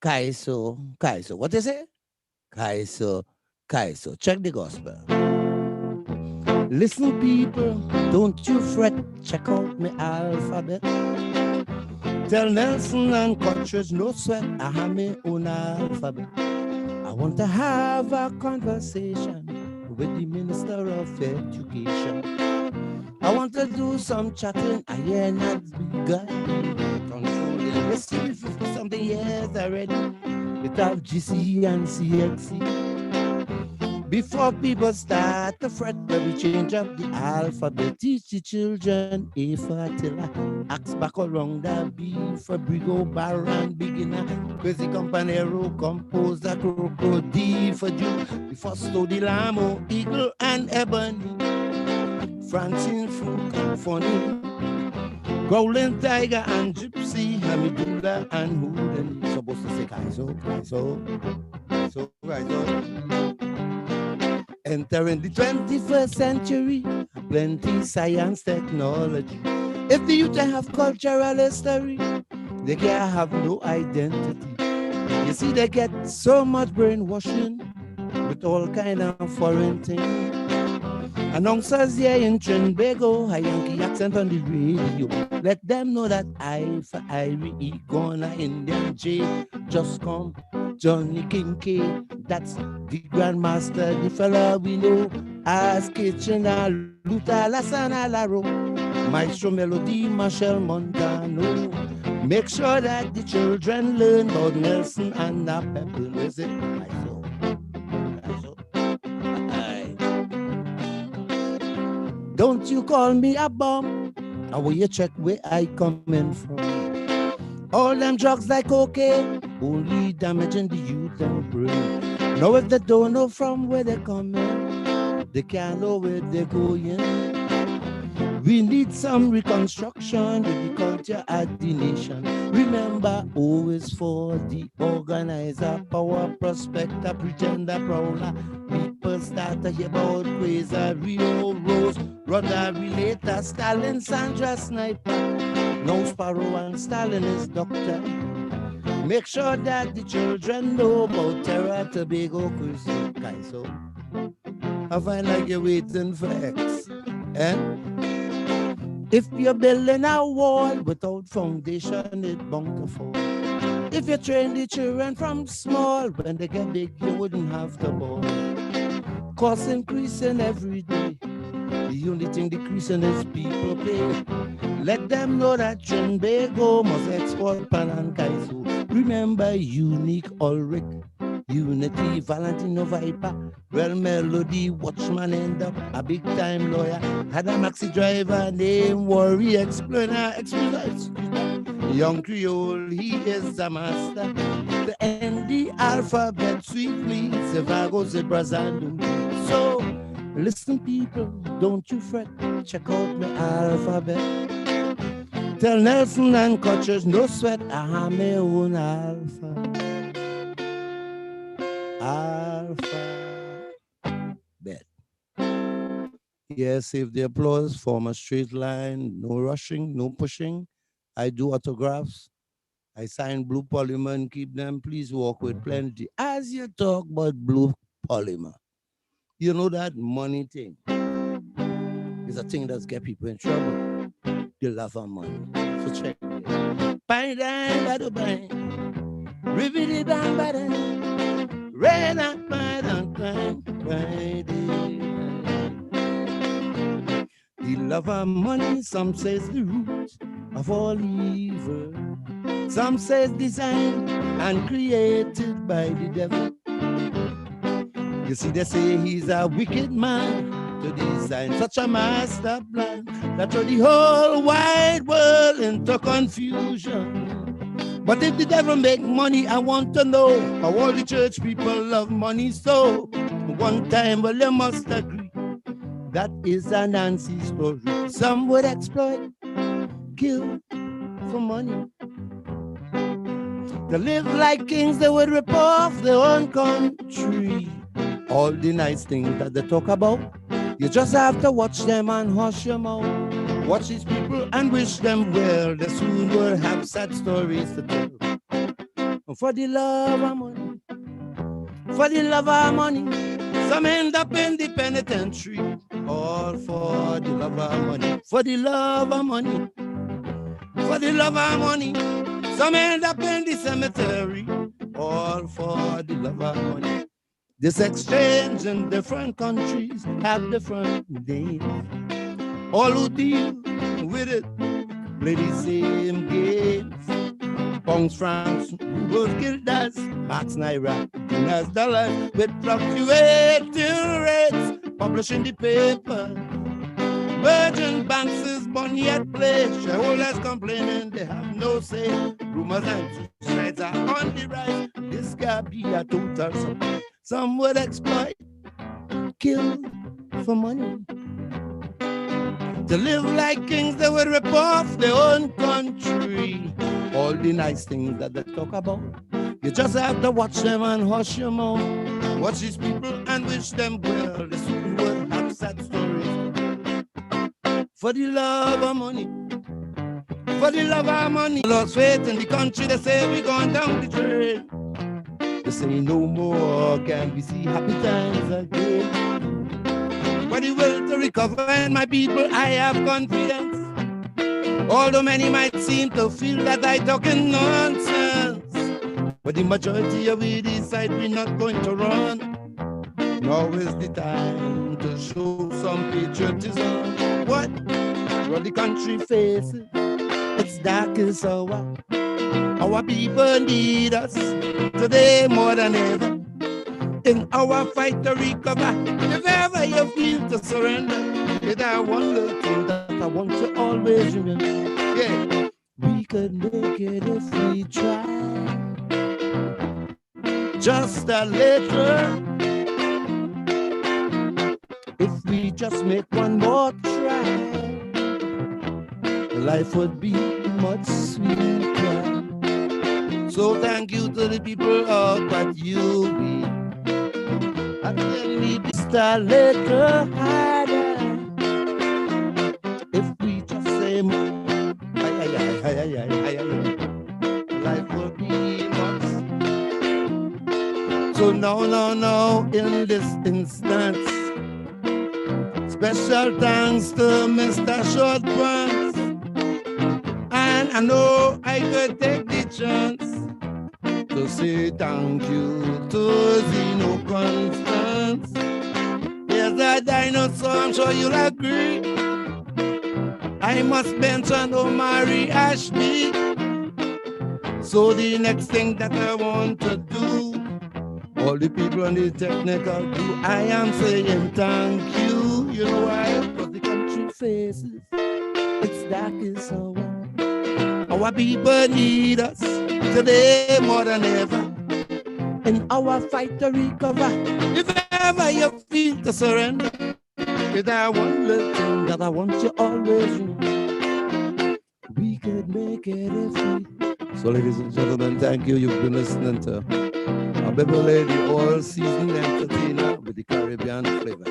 Kaiso, Kaiso. What is it? Kaiso, Kaiso. Check the gospel. Listen, people, don't you fret. Check out my alphabet. Tell Nelson and Cottridge, no sweat, I have my own alphabet. I want to have a conversation with the Minister of Education. I want to do some chatting, I hear not begun. Controlling, you see me 50-something years already. It have GC and CXC. Before people start to fret, when we change up the alphabet, teach the children A for Attila, axe back around the B for Brigo, Baron, beginner, Crazy Campanero, composer, Croco, D for Jew, before Stody Lamo, Eagle and Ebony, Francine, Fruit and Funny, Growling Tiger and Gypsy, Hamidullah and Houdini. Supposed to say Kaiso, Kaiso, Kaiso, Kaiso. Entering the 21st century, plenty science, technology. If the youth have cultural history, they can't have no identity. You see, they get so much brainwashing with all kind of foreign things. Announcers here in Trinbago, a Yankee accent on the radio. Let them know that I for Irie, E gonna Indian J, just come. Johnny Kincaid, that's the grandmaster, the fella we know as Kitchener, Luther, Lassana, Laro, Maestro Melody, Marshall Montano. Make sure that the children learn about Nelson and the Pepper. Is it? Don't you call me a bum. Or will you check where I coming from? All them drugs like cocaine, only damaging the youth and brain. Now if they don't know from where they're coming, they can't know where they're going. We need some reconstruction with the culture at the nation. Remember, always for the organizer, power prospector, pretender, prowler. People start to hear about Quasar, Rio, Rose, Rotary, later, Stalin, Sandra, Sniper. Now Sparrow and Stalin is doctor. Make sure that the children know about Terra, Tobago, Cruise, Kaiso. I find like you're waiting for X. If you're building a wall without foundation, it bound to fall. If you train the children from small, when they get big, you wouldn't have to ball. Costs increasing every day. The only thing decreasing is people pay. Let them know that Trinbago must export pan and kaiso. Remember Unique, Ulrich, Unity, Valentino Viper, Well Melody, Watchman end up a big time lawyer. Had a maxi driver named Worry Explainer, Young Creole, he is a master. The end the alphabet sweetly, Sevago, Zebras and so listen people, don't you fret, check out my alphabet. Tell Nelson and Coaches, no sweat, I have my own alphabet. Yes, save the applause, form a straight line, no rushing, no pushing. I do autographs. I sign blue polymer and keep them. Please walk with plenty. As you talk about blue polymer, you know that money thing is a thing that's get people in trouble. They love our money. So check it. Bang, bang, bang, bang. Ribbity, bang, bang. Red and bang, bang, bang. The love of money, some says the root of all evil. Some says designed and created by the devil. You see, they say he's a wicked man to design such a master plan that throw the whole wide world into confusion. But if the devil make money, I want to know how all the church people love money so. One time, well, you must agree, that is a Nancy story. Some would exploit, kill for money. To live like kings, they would rip off their own country. All the nice things that they talk about, you just have to watch them and hush your mouth. Watch these people and wish them well. They soon will have sad stories to tell. For the love of money, for the love of money, some end up in the penitentiary. All for the love of money, for the love of money, for the love of money. Some end up in the cemetery. All for the love of money. This exchange in different countries have different names. All who deal with it play the same games. Pounds, francs, rubles, guilders, marks, naira, dinners, dollars, with fluctuating rates, publishing the paper. Virgin banks is money at play. Shareholders complaining they have no say. Rumors and suicides are on the rise. This can't be a total supply. Some would exploit, kill for money. To live like kings, they would rip off their own country. All the nice things that they talk about, you just have to watch them and hush your mouth. Watch these people and wish them well. They soon will have sad stories. For the love of money, for the love of money. Lost faith in the country, they say we're going down the drain. They say no more can we see happy times again. For the will to recover and my people, I have confidence. Although many might seem to feel that I talking nonsense, but the majority of we decide we're not going to run. Now is the time to show some patriotism. What will the country faces? It's darkest hour. Our people need us today more than ever. In our fight to recover, if ever you feel to surrender, Is there one little thing that I want to always remember? Yeah, we could make it if we try. Just a little. If we just make one more try, life would be much sweeter. So thank you to the people out but you be. I can be just a little harder. If we just say more, life would be much. So no, in this instance, special thanks to Mr. Short Pants. And I know I could take the chance to say thank you to Zeno Constance. Here's a dinosaur, I'm sure you'll agree. I must mention Omari Ashby. So the next thing that I want to do, all the people on the technical crew, I am saying thank you. You know why? Because the country faces its darkest hour. Our people need us today more than ever in our fight to recover. If ever you feel to surrender, is there one little thing that I want you always know? We could make it if we. So, ladies and gentlemen, thank you. You've been listening to a Baby Lady all-season entertainer with the Caribbean flavor.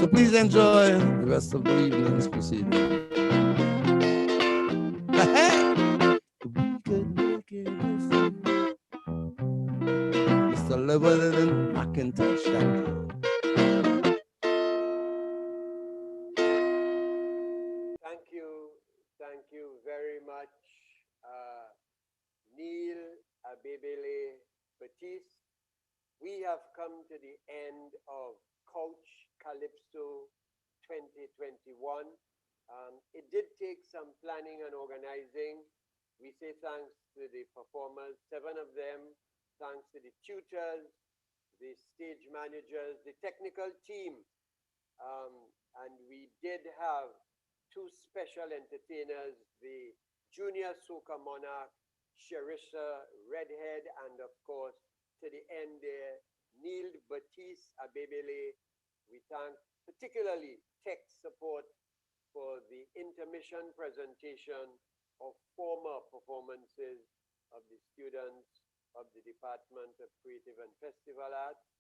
So please enjoy the rest of the evening's proceedings. We could make it if we. Mr. Llewellyn McIntosh. Thank you very much, Neil Abebele Batiste. We have come to the end of Couch Calypso 2021. It did take some planning and organizing. We say thanks to the performers, 7 of them, thanks to the tutors, the stage managers, the technical team. And we did have 2 special entertainers, the Junior Soca Monarch, Sharissa Redhead, and of course, to the end there, Neil Batiste Abebele. We thank particularly tech support for the intermission presentation of former performances of the students of the Department of Creative and Festival Arts.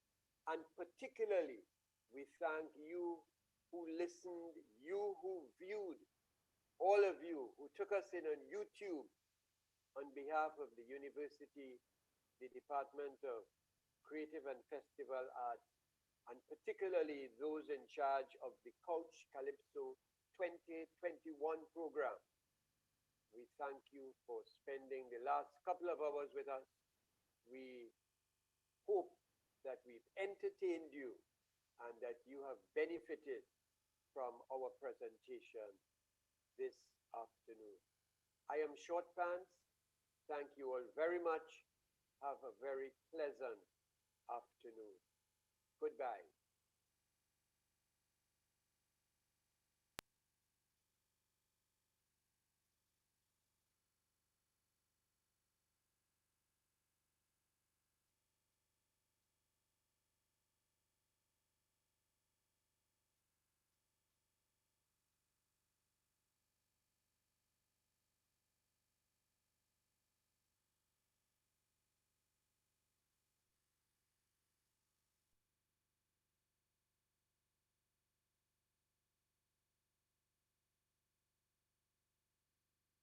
And particularly, we thank you who listened, you who viewed, all of you who took us in on YouTube on behalf of the university, the Department of Creative and Festival Arts, and particularly those in charge of the Couch Calypso 2021 program. We thank you for spending the last couple of hours with us. We hope that we've entertained you and that you have benefited from our presentation this afternoon. I am Short Pants. Thank you all very much. Have a very pleasant afternoon. Goodbye.